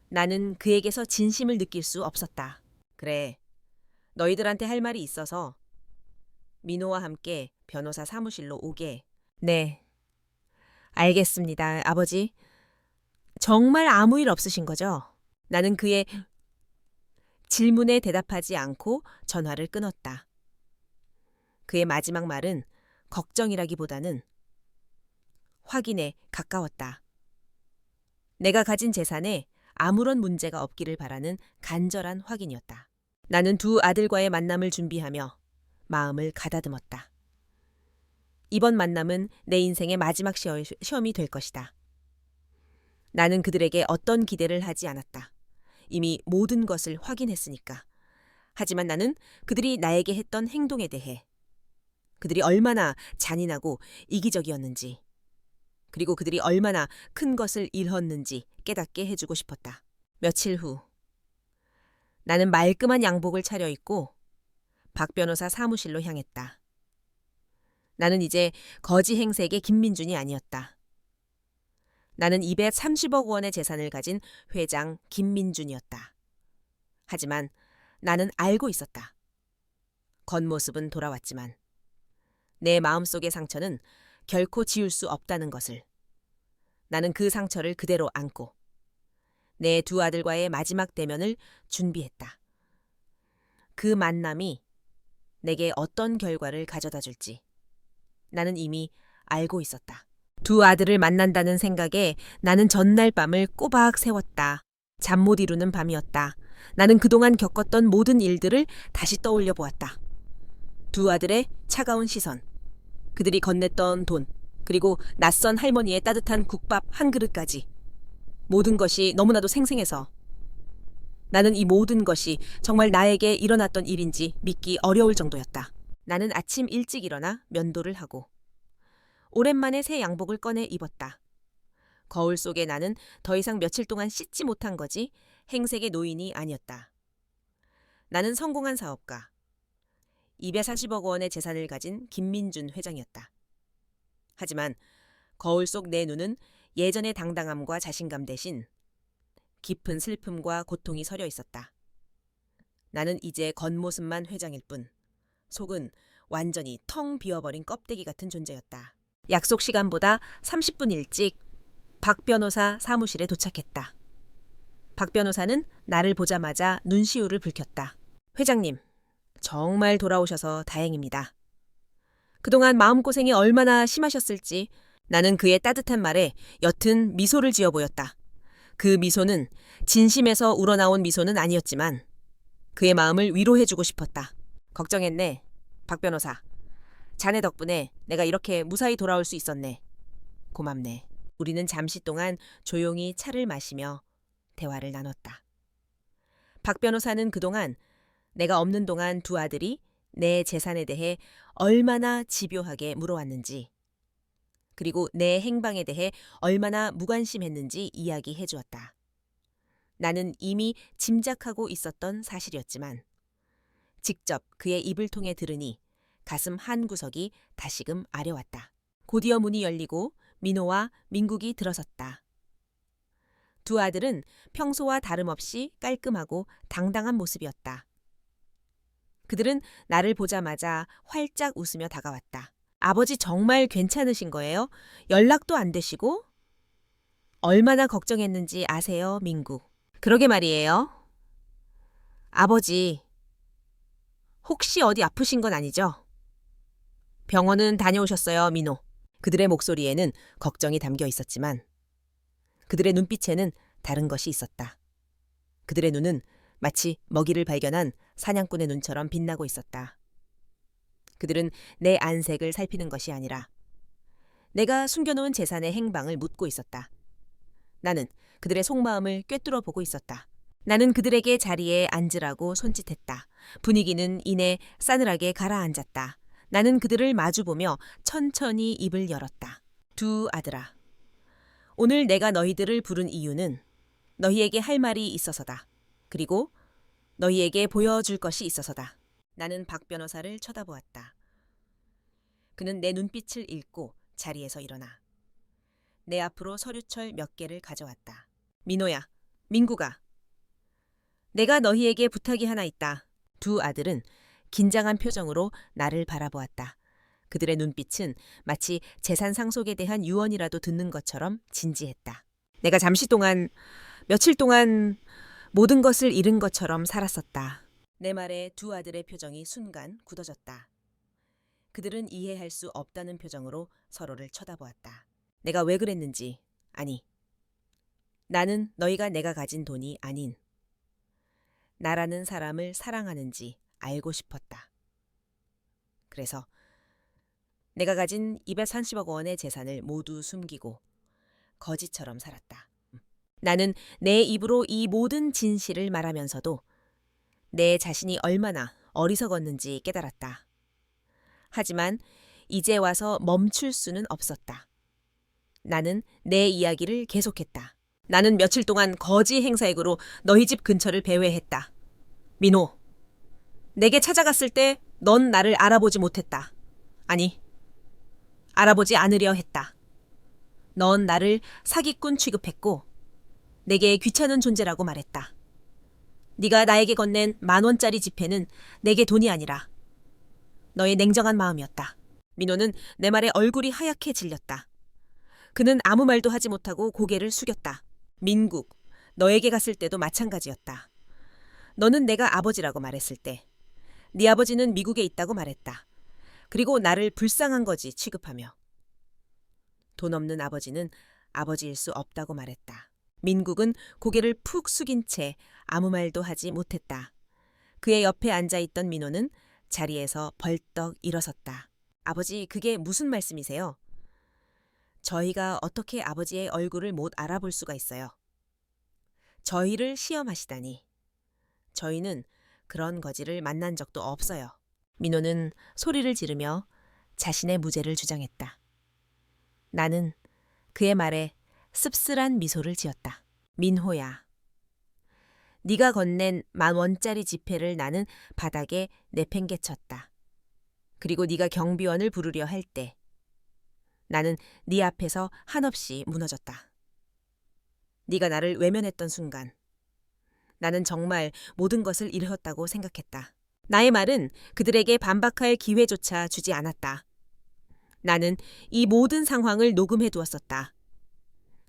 나는 그에게서 진심을 느낄 수 없었다. 그래, 너희들한테 할 말이 있어서 민호와 함께 변호사 사무실로 오게. 네, 알겠습니다, 아버지. 정말 아무 일 없으신 거죠? 나는 그의 질문에 대답하지 않고 전화를 끊었다. 그의 마지막 말은 걱정이라기보다는 확인에 가까웠다. 내가 가진 재산에 아무런 문제가 없기를 바라는 간절한 확인이었다. 나는 두 아들과의 만남을 준비하며 마음을 가다듬었다. 이번 만남은 내 인생의 마지막 시험이 될 것이다. 나는 그들에게 어떤 기대를 하지 않았다. 이미 모든 것을 확인했으니까. 하지만 나는 그들이 나에게 했던 행동에 대해, 그들이 얼마나 잔인하고 이기적이었는지, 그리고 그들이 얼마나 큰 것을 잃었는지 깨닫게 해주고 싶었다. 며칠 후 나는 말끔한 양복을 차려입고 박 변호사 사무실로 향했다. 나는 이제 거지 행색의 김민준이 아니었다. 나는 230억 원의 재산을 가진 회장 김민준이었다. 하지만 나는 알고 있었다. 겉모습은 돌아왔지만 내 마음속의 상처는 결코 지울 수 없다는 것을. 나는 그 상처를 그대로 안고 내 두 아들과의 마지막 대면을 준비했다. 그 만남이 내게 어떤 결과를 가져다 줄지 나는 이미 알고 있었다. 두 아들을 만난다는 생각에 나는 전날 밤을 꼬박 새웠다. 잠 못 이루는 밤이었다. 나는 그동안 겪었던 모든 일들을 다시 떠올려 보았다. 두 아들의 차가운 시선, 그들이 건넸던 돈, 그리고 낯선 할머니의 따뜻한 국밥 한 그릇까지. 모든 것이 너무나도 생생해서 나는 이 모든 것이 정말 나에게 일어났던 일인지 믿기 어려울 정도였다. 나는 아침 일찍 일어나 면도를 하고 오랜만에 새 양복을 꺼내 입었다. 거울 속에 나는 더 이상 며칠 동안 씻지 못한 거지 행색의 노인이 아니었다. 나는 성공한 사업가, 240억 원의 재산을 가진 김민준 회장이었다. 하지만 거울 속 내 눈은 예전의 당당함과 자신감 대신 깊은 슬픔과 고통이 서려 있었다. 나는 이제 겉모습만 회장일 뿐 속은 완전히 텅 비어버린 껍데기 같은 존재였다. 약속 시간보다 30분 일찍 박 변호사 사무실에 도착했다. 박 변호사는 나를 보자마자 눈시울을 붉혔다. 회장님, 정말 돌아오셔서 다행입니다. 그동안 마음고생이 얼마나 심하셨을지 나는 그의 따뜻한 말에 옅은 미소를 지어 보였다. 그 미소는 진심에서 우러나온 미소는 아니었지만 그의 마음을 위로해주고 싶었다. 걱정했네, 박 변호사. 자네 덕분에 내가 이렇게 무사히 돌아올 수 있었네. 고맙네. 우리는 잠시 동안 조용히 차를 마시며 대화를 나눴다. 박 변호사는 그동안 내가 없는 동안 두 아들이 내 재산에 대해 얼마나 집요하게 물어왔는지, 그리고 내 행방에 대해 얼마나 무관심했는지 이야기해 주었다. 나는 이미 짐작하고 있었던 사실이었지만 직접 그의 입을 통해 들으니 가슴 한 구석이 다시금 아려왔다. 곧이어 문이 열리고 민호와 민국이 들어섰다. 두 아들은 평소와 다름없이 깔끔하고 당당한 모습이었다. 그들은 나를 보자마자 활짝 웃으며 다가왔다. 아버지 정말 괜찮으신 거예요? 연락도 안 되시고? 얼마나 걱정했는지 아세요, 민국? 그러게 말이에요. 아버지, 혹시 어디 아프신 건 아니죠? 병원은 다녀오셨어요, 민호. 그들의 목소리에는 걱정이 담겨 있었지만 그들의 눈빛에는 다른 것이 있었다. 그들의 눈은 마치 먹이를 발견한 사냥꾼의 눈처럼 빛나고 있었다. 그들은 내 안색을 살피는 것이 아니라 내가 숨겨놓은 재산의 행방을 묻고 있었다. 나는 그들의 속마음을 꿰뚫어 보고 있었다. 나는 그들에게 자리에 앉으라고 손짓했다. 분위기는 이내 싸늘하게 가라앉았다. 나는 그들을 마주보며 천천히 입을 열었다. 두 아들아, 오늘 내가 너희들을 부른 이유는 너희에게 할 말이 있어서다. 그리고 너희에게 보여줄 것이 있어서다. 나는 박 변호사를 쳐다보았다. 그는 내 눈빛을 읽고 자리에서 일어나 내 앞으로 서류철 몇 개를 가져왔다. 민호야, 민구가, 내가 너희에게 부탁이 하나 있다. 두 아들은 긴장한 표정으로 나를 바라보았다. 그들의 눈빛은 마치 재산 상속에 대한 유언이라도 듣는 것처럼 진지했다. 내가 잠시 동안, 며칠 동안 모든 것을 잃은 것처럼 살았었다. 내 말에 두 아들의 표정이 순간 굳어졌다. 그들은 이해할 수 없다는 표정으로 서로를 쳐다보았다. 내가 왜 그랬는지, 아니, 나는 너희가 내가 가진 돈이 아닌 나라는 사람을 사랑하는지 알고 싶었다. 그래서 내가 가진 230억 원의 재산을 모두 숨기고 거지처럼 살았다. 나는 내 입으로 이 모든 진실을 말하면서도 내 자신이 얼마나 어리석었는지 깨달았다. 하지만 이제 와서 멈출 수는 없었다. 나는 내 이야기를 계속했다. 나는 며칠 동안 거지 행사액으로 너희 집 근처를 배회했다. 민호, 내게 찾아갔을 때 넌 나를 알아보지 못했다. 아니, 알아보지 않으려 했다. 넌 나를 사기꾼 취급했고 내게 귀찮은 존재라고 말했다. 네가 나에게 건넨 10,000원짜리 지폐는 내게 돈이 아니라 너의 냉정한 마음이었다. 민호는 내 말에 얼굴이 하얗게 질렸다. 그는 아무 말도 하지 못하고 고개를 숙였다. 민국, 너에게 갔을 때도 마찬가지였다. 너는 내가 아버지라고 말했을 때 네 아버지는 미국에 있다고 말했다. 그리고 나를 불쌍한 거지 취급하며 돈 없는 아버지는 아버지일 수 없다고 말했다. 민국은 고개를 푹 숙인 채 아무 말도 하지 못했다. 그의 옆에 앉아있던 민호는 자리에서 벌떡 일어섰다. 아버지, 그게 무슨 말씀이세요? 저희가 어떻게 아버지의 얼굴을 못 알아볼 수가 있어요? 저희를 시험하시다니. 저희는 그런 거지를 만난 적도 없어요. 민호는 소리를 지르며 자신의 무죄를 주장했다. 나는 그의 말에 씁쓸한 미소를 지었다. 민호야, 네가 건넨 10,000원짜리 지폐를 나는 바닥에 내팽개쳤다. 그리고 네가 경비원을 부르려 할 때 나는 네 앞에서 한없이 무너졌다. 네가 나를 외면했던 순간 나는 정말 모든 것을 잃었다고 생각했다. 나의 말은 그들에게 반박할 기회조차 주지 않았다. 나는 이 모든 상황을 녹음해 두었었다.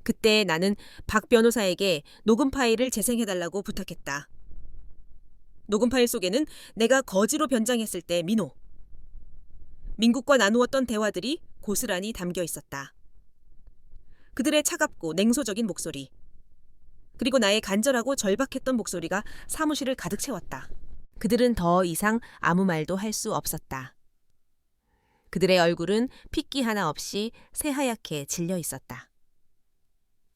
그때 나는 박 변호사에게 녹음 파일을 재생해달라고 부탁했다. 녹음 파일 속에는 내가 거지로 변장했을 때 민국과 나누었던 대화들이 고스란히 담겨 있었다. 그들의 차갑고 냉소적인 목소리, 그리고 나의 간절하고 절박했던 목소리가 사무실을 가득 채웠다. 그들은 더 이상 아무 말도 할 수 없었다. 그들의 얼굴은 핏기 하나 없이 새하얗게 질려 있었다.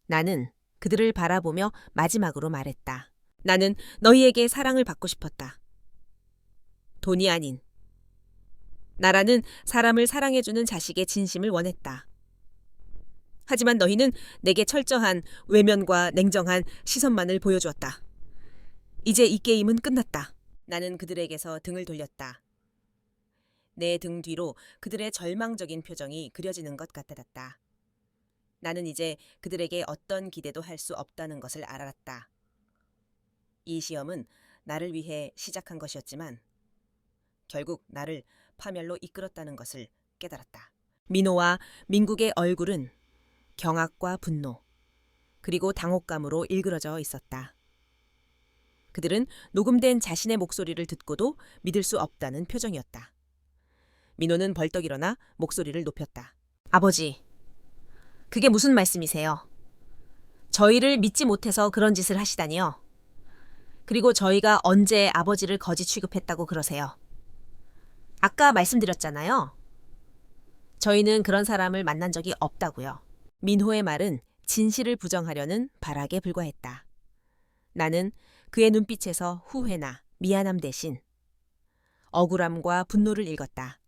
나는 그들을 바라보며 마지막으로 말했다. 나는 너희에게 사랑을 받고 싶었다. 돈이 아닌 나라는 사람을 사랑해주는 자식의 진심을 원했다. 하지만 너희는 내게 철저한 외면과 냉정한 시선만을 보여주었다. 이제 이 게임은 끝났다. 나는 그들에게서 등을 돌렸다. 내 등 뒤로 그들의 절망적인 표정이 그려지는 것 같았다. 나는 이제 그들에게 어떤 기대도 할 수 없다는 것을 알았다. 이 시험은 나를 위해 시작한 것이었지만 결국 나를 파멸로 이끌었다는 것을 깨달았다. 민호와 민국의 얼굴은 경악과 분노, 그리고 당혹감으로 일그러져 있었다. 그들은 녹음된 자신의 목소리를 듣고도 믿을 수 없다는 표정이었다. 민호는 벌떡 일어나 목소리를 높였다. 아버지, 그게 무슨 말씀이세요? 저희를 믿지 못해서 그런 짓을 하시다니요? 그리고 저희가 언제 아버지를 거지 취급했다고 그러세요? 아까 말씀드렸잖아요. 저희는 그런 사람을 만난 적이 없다고요. 민호의 말은 진실을 부정하려는 발악에 불과했다. 나는 그의 눈빛에서 후회나 미안함 대신 억울함과 분노를 읽었다.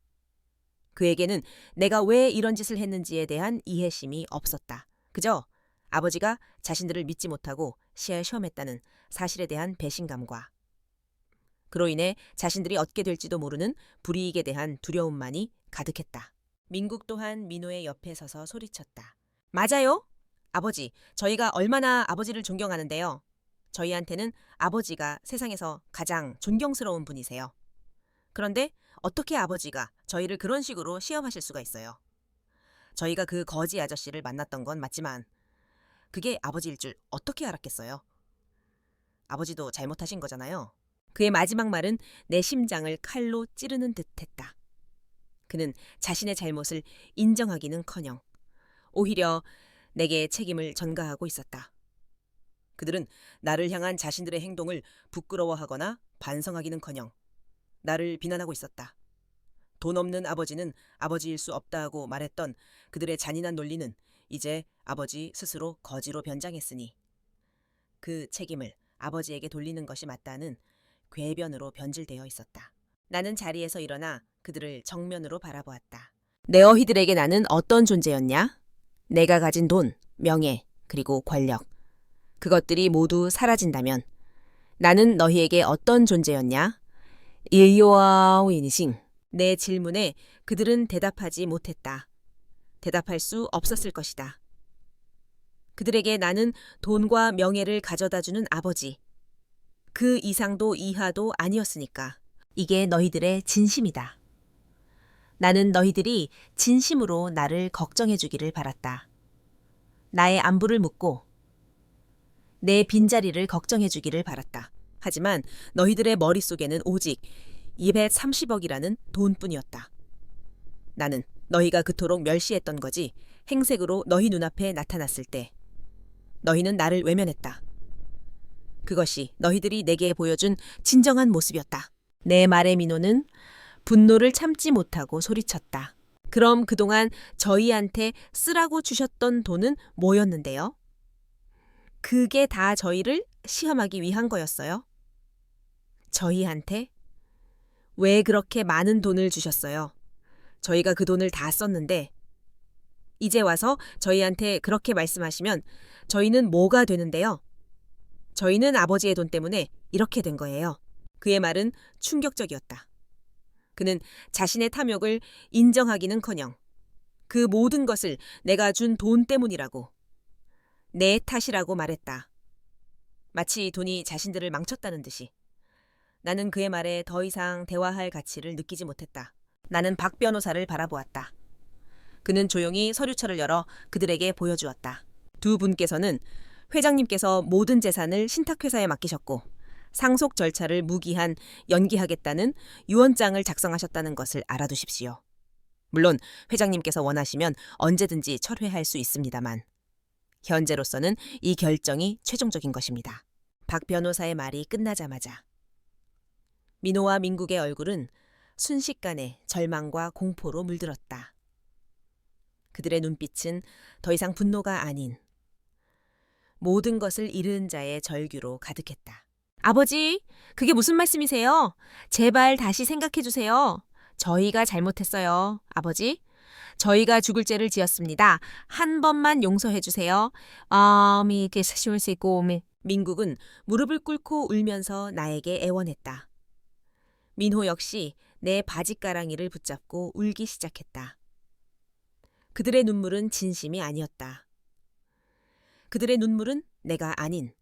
그에게는 내가 왜 이런 짓을 했는지에 대한 이해심이 없었다. 그저 아버지가 자신들을 믿지 못하고 시험했다는 사실에 대한 배신감과 그로 인해 자신들이 얻게 될지도 모르는 불이익에 대한 두려움만이 가득했다. 민국 또한 민호의 옆에 서서 소리쳤다. 맞아요? 아버지, 저희가 얼마나 아버지를 존경하는데요. 저희한테는 아버지가 세상에서 가장 존경스러운 분이세요. 그런데 어떻게 아버지가 저희를 그런 식으로 시험하실 수가 있어요? 저희가 그 거지 아저씨를 만났던 건 맞지만 그게 아버지일 줄 어떻게 알았겠어요? 아버지도 잘못하신 거잖아요. 그의 마지막 말은 내 심장을 칼로 찌르는 듯했다. 그는 자신의 잘못을 인정하기는커녕 오히려 내게 책임을 전가하고 있었다. 그들은 나를 향한 자신들의 행동을 부끄러워하거나 반성하기는커녕 나를 비난하고 있었다. 돈 없는 아버지는 아버지일 수 없다고 말했던 그들의 잔인한 논리는 이제 아버지 스스로 거지로 변장했으니 그 책임을 아버지에게 돌리는 것이 맞다는 궤변으로 변질되어 있었다. 나는 자리에서 일어나 그들을 정면으로 바라보았다. 내 어휘들에게 나는 어떤 존재였냐? 내가 가진 돈, 명예, 그리고 권력. 그것들이 모두 사라진다면 나는 너희에게 어떤 존재였냐? 일요아오이니싱. 내 질문에 그들은 대답하지 못했다. 대답할 수 없었을 것이다. 그들에게 나는 돈과 명예를 가져다주는 아버지. 그 이상도 이하도 아니었으니까. 이게 너희들의 진심이다. 나는 너희들이 진심으로 나를 걱정해주기를 바랐다. 나의 안부를 묻고 내 빈자리를 걱정해주기를 바랐다. 하지만 너희들의 머릿속에는 오직 230억이라는 돈뿐이었다. 나는 너희가 그토록 멸시했던 거지 행색으로 너희 눈앞에 나타났을 때 너희는 나를 외면했다. 그것이 너희들이 내게 보여준 진정한 모습이었다. 내 말의 민호는 분노를 참지 못하고 소리쳤다. 그럼 그동안 저희한테 쓰라고 주셨던 돈은 뭐였는데요? 그게 다 저희를 시험하기 위한 거였어요? 저희한테? 왜 그렇게 많은 돈을 주셨어요? 저희가 그 돈을 다 썼는데 이제 와서 저희한테 그렇게 말씀하시면 저희는 뭐가 되는데요? 저희는 아버지의 돈 때문에 이렇게 된 거예요. 그의 말은 충격적이었다. 그는 자신의 탐욕을 인정하기는커녕 그 모든 것을 내가 준 돈 때문이라고. 내 탓이라고 말했다. 마치 돈이 자신들을 망쳤다는 듯이. 나는 그의 말에 더 이상 대화할 가치를 느끼지 못했다. 나는 박 변호사를 바라보았다. 그는 조용히 서류처를 열어 그들에게 보여주었다. 두 분께서는 회장님께서 모든 재산을 신탁회사에 맡기셨고 상속 절차를 무기한 연기하겠다는 유언장을 작성하셨다는 것을 알아두십시오. 물론 회장님께서 원하시면 언제든지 철회할 수 있습니다만 현재로서는 이 결정이 최종적인 것입니다. 박 변호사의 말이 끝나자마자 민호와 민국의 얼굴은 순식간에 절망과 공포로 물들었다. 그들의 눈빛은 더 이상 분노가 아닌 모든 것을 잃은 자의 절규로 가득했다. 아버지, 그게 무슨 말씀이세요? 제발 다시 생각해 주세요. 저희가 잘못했어요, 아버지. 저희가 죽을 죄를 지었습니다. 한 번만 용서해 주세요. 이게 쉬울 수 있고. 민국은 무릎을 꿇고 울면서 나에게 애원했다. 민호 역시 내 바지가랑이를 붙잡고 울기 시작했다. 그들의 눈물은 진심이 아니었다. 그들의 눈물은 내가 아닌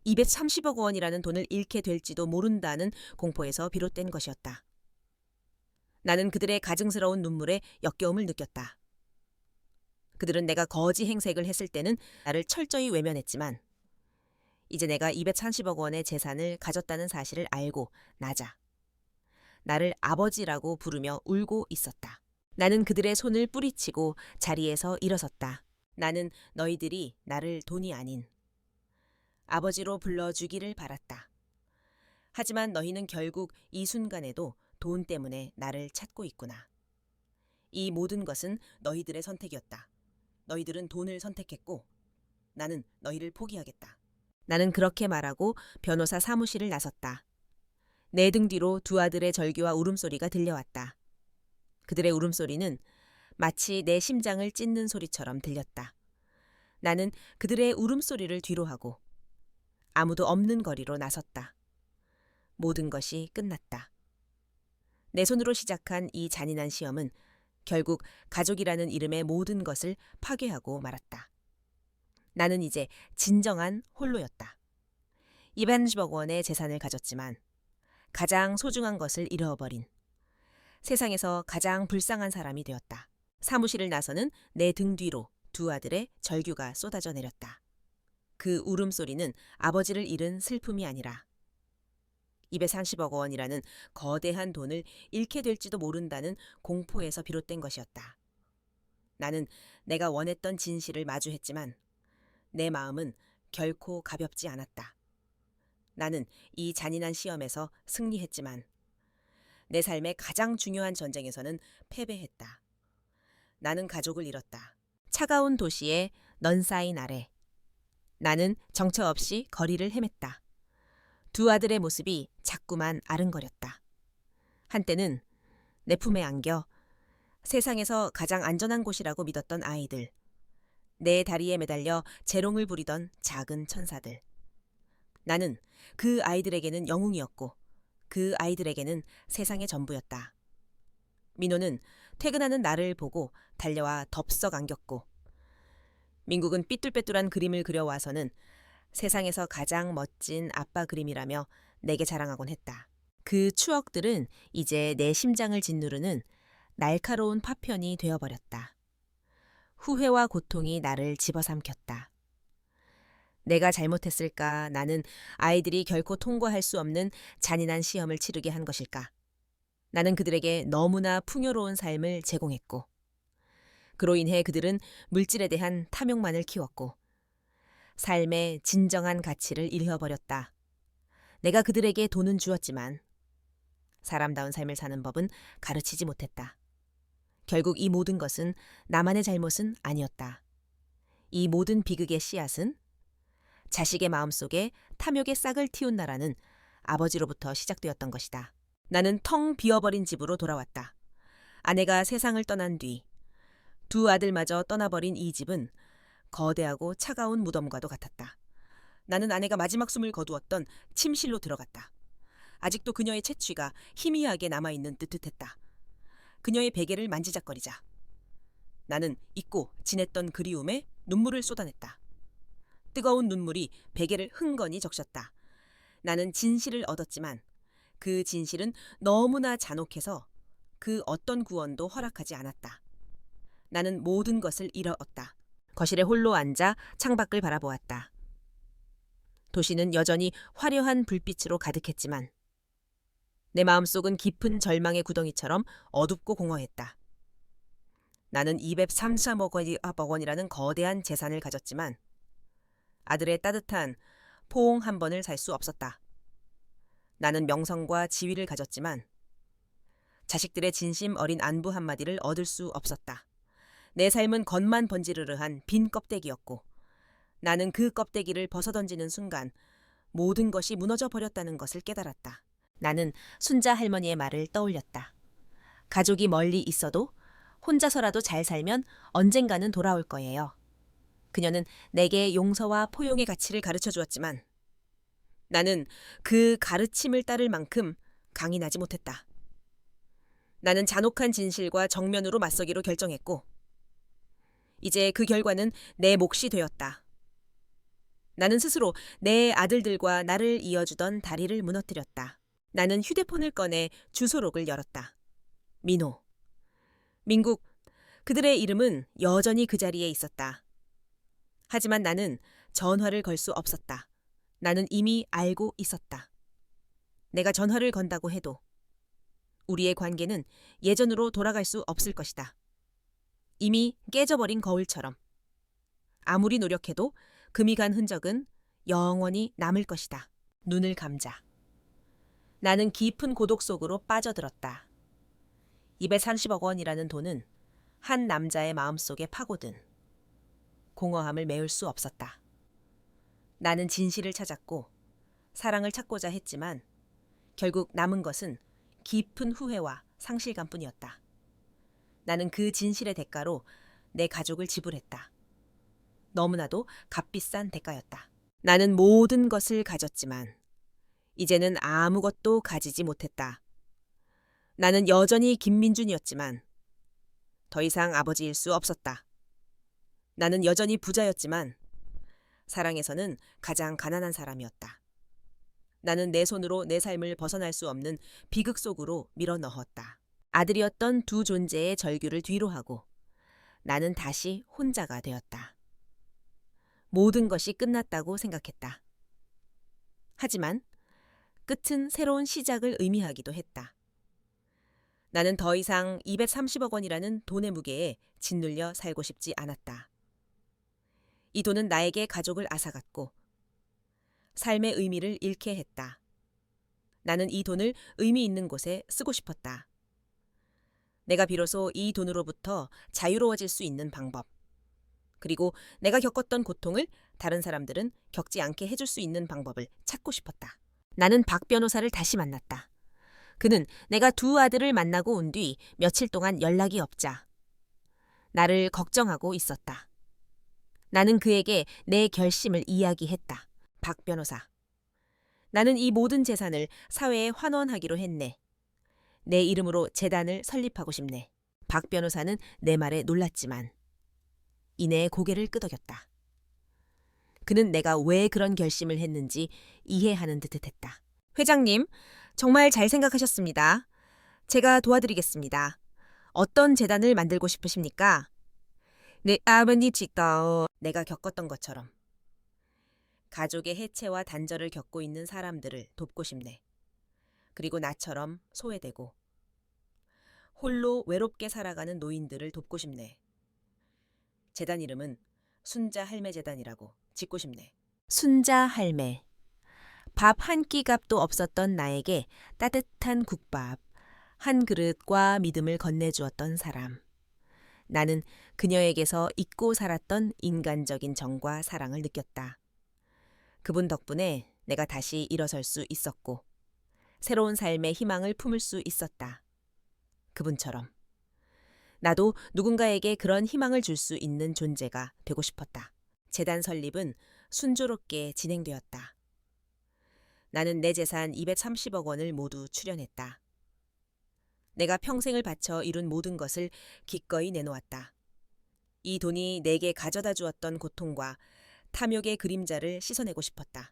230억 원이라는 돈을 잃게 될지도 모른다는 공포에서 비롯된 것이었다. 나는 그들의 가증스러운 눈물에 역겨움을 느꼈다. 그들은 내가 거지 행색을 했을 때는 나를 철저히 외면했지만 이제 내가 230억 원의 재산을 가졌다는 사실을 알고 나자 나를 아버지라고 부르며 울고 있었다. 나는 그들의 손을 뿌리치고 자리에서 일어섰다. 나는 너희들이 나를 돈이 아닌 아버지로 불러주기를 바랐다. 하지만 너희는 결국 이 순간에도 돈 때문에 나를 찾고 있구나. 이 모든 것은 너희들의 선택이었다. 너희들은 돈을 선택했고 나는 너희를 포기하겠다. 나는 그렇게 말하고 변호사 사무실을 나섰다. 내 등 뒤로 두 아들의 절규와 울음소리가 들려왔다. 그들의 울음소리는 마치 내 심장을 찢는 소리처럼 들렸다. 나는 그들의 울음소리를 뒤로하고 아무도 없는 거리로 나섰다. 모든 것이 끝났다. 내 손으로 시작한 이 잔인한 시험은 결국 가족이라는 이름의 모든 것을 파괴하고 말았다. 나는 이제 진정한 홀로였다. 230억 원의 재산을 가졌지만 가장 소중한 것을 잃어버린 세상에서 가장 불쌍한 사람이 되었다. 사무실을 나서는 내 등 뒤로 두 아들의 절규가 쏟아져 내렸다. 그 울음소리는 아버지를 잃은 슬픔이 아니라 230억 원이라는 거대한 돈을 잃게 될지도 모른다는 공포에서 비롯된 것이었다. 나는 내가 원했던 진실을 마주했지만 내 마음은 결코 가볍지 않았다. 나는 이 잔인한 시험에서 승리했지만 내 삶의 가장 중요한 전쟁에서는 패배했다. 나는 가족을 잃었다. 차가운 도시의 넌 쌓인 아래 나는 정처 없이 거리를 헤맸다. 두 아들의 모습이 자꾸만 아른거렸다. 한때는 내 품에 안겨 세상에서 가장 안전한 곳이라고 믿었던 아이들, 내 다리에 매달려 재롱을 부리던 작은 천사들. 나는 그 아이들에게는 영웅이었고 그 아이들에게는 세상의 전부였다. 민호는 퇴근하는 나를 보고 달려와 덥석 안겼고 민국은 삐뚤빼뚤한 그림을 그려와서는 세상에서 가장 멋진 아빠 그림이라며 내게 자랑하곤 했다. 그 추억들은 이제 내 심장을 짓누르는 날카로운 파편이 되어버렸다. 후회와 고통이 나를 집어삼켰다. 내가 잘못했을까? 나는 아이들이 결코 통과할 수 없는 잔인한 시험을 치르게 한 것일까? 나는 그들에게 너무나 풍요로운 삶을 제공했고 그로 인해 그들은 물질에 대한 탐욕만을 키웠고 삶의 진정한 가치를 잃어버렸다. 내가 그들에게 돈은 주었지만 사람다운 삶을 사는 법은 가르치지 못했다. 결국 이 모든 것은 나만의 잘못은 아니었다. 이 모든 비극의 씨앗은 자식의 마음속에 탐욕의 싹을 틔운 나라는 아버지로부터 시작되었던 것이다. 나는 텅 비어버린 집으로 돌아왔다. 아내가 세상을 떠난 뒤 두 아들마저 떠나버린 이 집은 거대하고 차가운 무덤과도 같았다. 나는 아내가 마지막 숨을 거두었던 침실로 들어갔다. 아직도 그녀의 채취가 희미하게 남아있는 듯했다. 그녀의 베개를 만지작거리자 나는 잊고 지냈던 그리움에 눈물을 쏟아냈다. 뜨거운 눈물이 베개를 흥건히 적셨다. 나는 진실을 얻었지만 그 진실은 너무나 잔혹해서 그 어떤 구원도 허락하지 않았다. 나는 모든 것을 잃어었다. 거실에 홀로 앉아 창밖을 바라보았다. 도시는 여전히 화려한 불빛으로 가득했지만 내 마음속은 깊은 절망의 구덩이처럼 어둡고 공허했다. 나는 233억 원이라는 거대한 재산을 가졌지만 아들의 따뜻한 포옹 한 번을 살 수 없었다. 나는 명성과 지위를 가졌지만 자식들의 진심 어린 안부 한마디를 얻을 수 없었다. 내 삶은 겉만 번지르르한 빈 껍데기였고 나는 그 껍데기를 벗어던지는 순간 모든 것이 무너져 버렸다는 것을 깨달았다. 나는 순자 할머니의 말을 떠올렸다. 가족이 멀리 있어도 혼자서라도 잘 살면 언젠가는 돌아올 거예요. 그녀는 내게 용서와 포용의 가치를 가르쳐 주었지만 나는 그 가르침을 따를 만큼 강인하지 못했다. 나는 잔혹한 진실과 정면으로 맞서기로 결정했고 이제 그 결과는 내 몫이 되었다. 나는 스스로 내 아들들과 나를 이어주던 다리를 무너뜨렸다. 나는 휴대폰을 꺼내 주소록을 열었다. 민호, 민국, 그들의 이름은 여전히 그 자리에 있었다. 하지만 나는 전화를 걸 수 없었다. 나는 이미 알고 있었다. 내가 전화를 건다고 해도 우리의 관계는 예전으로 돌아갈 수 없을 것이다. 이미 깨져버린 거울처럼 아무리 노력해도 금이 간 흔적은 영원히 남을 것이다. 눈을 감자. 나는 깊은 고독 속으로 빠져들었다. 230억 원이라는 돈은 한 남자의 마음속에 파고든 공허함을 메울 수 없었다. 나는 진실을 찾았고 사랑을 찾고자 했지만 결국 남은 것은 깊은 후회와 상실감뿐이었다. 나는 그 진실의 대가로 내 가족을 지불했다. 너무나도 값비싼 대가였다. 나는 모든 것을 가졌지만 이제는 아무것도 가지지 못했다. 나는 여전히 김민준이었지만 더 이상 아버지일 수 없었다. 나는 여전히 부자였지만 사랑에서는 가장 가난한 사람이었다. 나는 내 손으로 내 삶을 벗어날 수 없는 비극 속으로 밀어 넣었다. 아들이었던 두 존재의 절규를 뒤로 하고 나는 다시 혼자가 되었다. 모든 것이 끝났다고 생각했다. 하지만 끝은 새로운 시작을 의미하기도 했다. 나는 더 이상 230억 원이라는 돈의 무게에 짓눌려 살고 싶지 않았다. 이 돈은 나에게 가족을 앗아갔고 삶의 의미를 잃게 했다. 나는 이 돈을 의미 있는 곳에 쓰고 싶었다. 내가 비로소 이 돈으로부터 자유로워질 수 있는 방법, 그리고 내가 겪었던 고통을 다른 사람들은 겪지 않게 해줄 수 있는 방법을 찾고 싶었다. 나는 박 변호사를 다시 만났다. 그는 내가 두 아들을 만나고 온 뒤 며칠 동안 연락이 없자 나를 걱정하고 있었다. 나는 그에게 내 결심을 이야기했다. 박 변호사, 나는 이 모든 재산을 사회에 환원하기로 했네. 내 이름으로 재단을 설립하고 싶네. 박 변호사는 내 말에 놀랐지만 이내 고개를 끄덕였다. 그는 내가 왜 그런 결심을 했는지 이해하는 듯했다. 회장님, 정말 잘 생각하셨습니다. 제가 도와드리겠습니다. 어떤 재단을 만들고 싶으십니까? 네, 아버님 지가 내가 겪었던 것처럼 가족의 해체와 단절을 겪고 있는 사람들을 돕고 싶네. 그리고 나처럼 소외되고 홀로 외롭게 살아가는 노인들을 돕고 싶네. 재단 이름은 순자 할매 재단이라고 짓고 싶네. 순자 할매. 밥 한 끼 값도 없었던 나에게 따뜻한 국밥 한 그릇과 믿음을 건네주었던 사람. 나는 그녀에게서 잊고 살았던 인간적인 정과 사랑을 느꼈다. 그분 덕분에 내가 다시 일어설 수 있었고 새로운 삶의 희망을 품을 수 있었다. 그분처럼 나도 누군가에게 그런 희망을 줄 수 있는 존재가 되고 싶었다. 재단 설립은 순조롭게 진행되었다. 나는 내 재산 230억 원을 모두 출연했다. 내가 평생을 바쳐 이룬 모든 것을 기꺼이 내놓았다. 이 돈이 내게 가져다 주었던 고통과 탐욕의 그림자를 씻어내고 싶었다.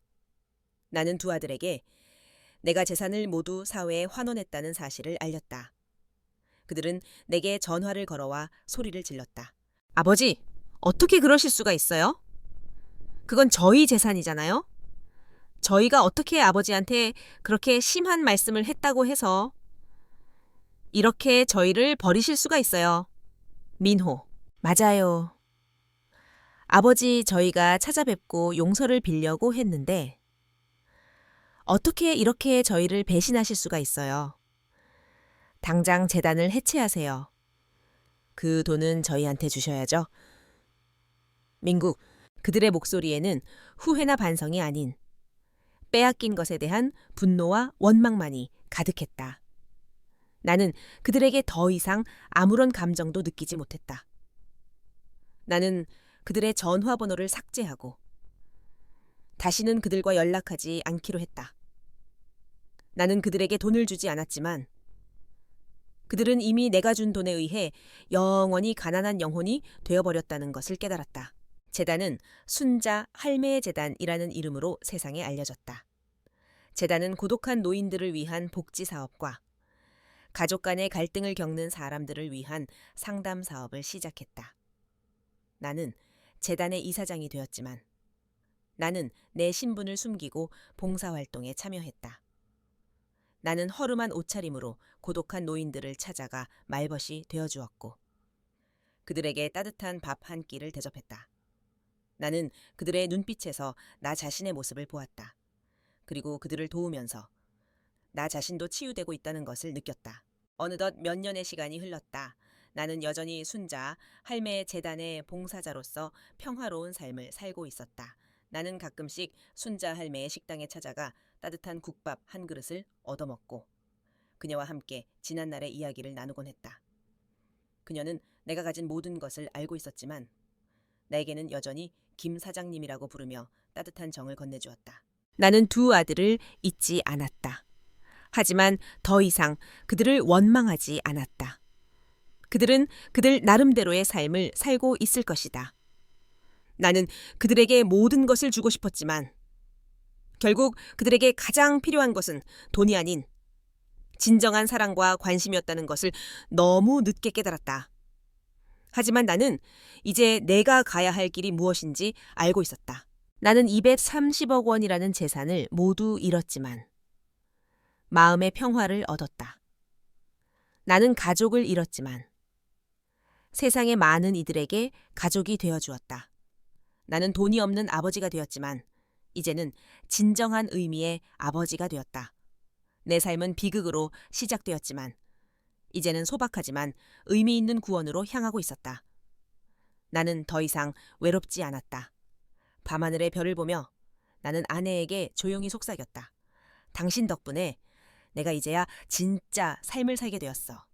나는 두 아들에게 내가 재산을 모두 사회에 환원했다는 사실을 알렸다. 그들은 내게 전화를 걸어와 소리를 질렀다. 아버지, 어떻게 그러실 수가 있어요? 그건 저희 재산이잖아요? 저희가 어떻게 아버지한테 그렇게 심한 말씀을 했다고 해서 이렇게 저희를 버리실 수가 있어요. 민호, 맞아요. 아버지 저희가 찾아뵙고 용서를 빌려고 했는데 어떻게 이렇게 저희를 배신하실 수가 있어요. 당장 재단을 해체하세요. 그 돈은 저희한테 주셔야죠. 민국, 그들의 목소리에는 후회나 반성이 아닌 빼앗긴 것에 대한 분노와 원망만이 가득했다. 나는 그들에게 더 이상 아무런 감정도 느끼지 못했다. 나는 그들의 전화번호를 삭제하고 다시는 그들과 연락하지 않기로 했다. 나는 그들에게 돈을 주지 않았지만 그들은 이미 내가 준 돈에 의해 영원히 가난한 영혼이 되어버렸다는 것을 깨달았다. 재단은 순자 할매의 재단이라는 이름으로 세상에 알려졌다. 재단은 고독한 노인들을 위한 복지 사업과 가족 간의 갈등을 겪는 사람들을 위한 상담 사업을 시작했다. 나는 재단의 이사장이 되었지만 나는 내 신분을 숨기고 봉사활동에 참여했다. 나는 허름한 옷차림으로 고독한 노인들을 찾아가 말벗이 되어주었고 그들에게 따뜻한 밥 한 끼를 대접했다. 나는 그들의 눈빛에서 나 자신의 모습을 보았다. 그리고 그들을 도우면서 나 자신도 치유되고 있다는 것을 느꼈다. 어느덧 몇 년의 시간이 흘렀다. 나는 여전히 순자 할매의 재단의 봉사자로서 평화로운 삶을 살고 있었다. 나는 가끔씩 순자 할매의 식당에 찾아가 따뜻한 국밥 한 그릇을 얻어먹고 그녀와 함께 지난날의 이야기를 나누곤 했다. 그녀는 내가 가진 모든 것을 알고 있었지만 나에게는 여전히 김 사장님이라고 부르며 따뜻한 정을 건네주었다. 나는 두 아들을 잊지 않았다. 하지만 더 이상 그들을 원망하지 않았다. 그들은 그들 나름대로의 삶을 살고 있을 것이다. 나는 그들에게 모든 것을 주고 싶었지만 결국 그들에게 가장 필요한 것은 돈이 아닌 진정한 사랑과 관심이었다는 것을 너무 늦게 깨달았다. 하지만 나는 이제 내가 가야 할 길이 무엇인지 알고 있었다. 나는 230억 원이라는 재산을 모두 잃었지만 마음의 평화를 얻었다. 나는 가족을 잃었지만 세상의 많은 이들에게 가족이 되어주었다. 나는 돈이 없는 아버지가 되었지만 이제는 진정한 의미의 아버지가 되었다. 내 삶은 비극으로 시작되었지만 이제는 소박하지만 의미 있는 구원으로 향하고 있었다. 나는 더 이상 외롭지 않았다. 밤하늘의 별을 보며 나는 아내에게 조용히 속삭였다. 당신 덕분에 내가 이제야 진짜 삶을 살게 되었어.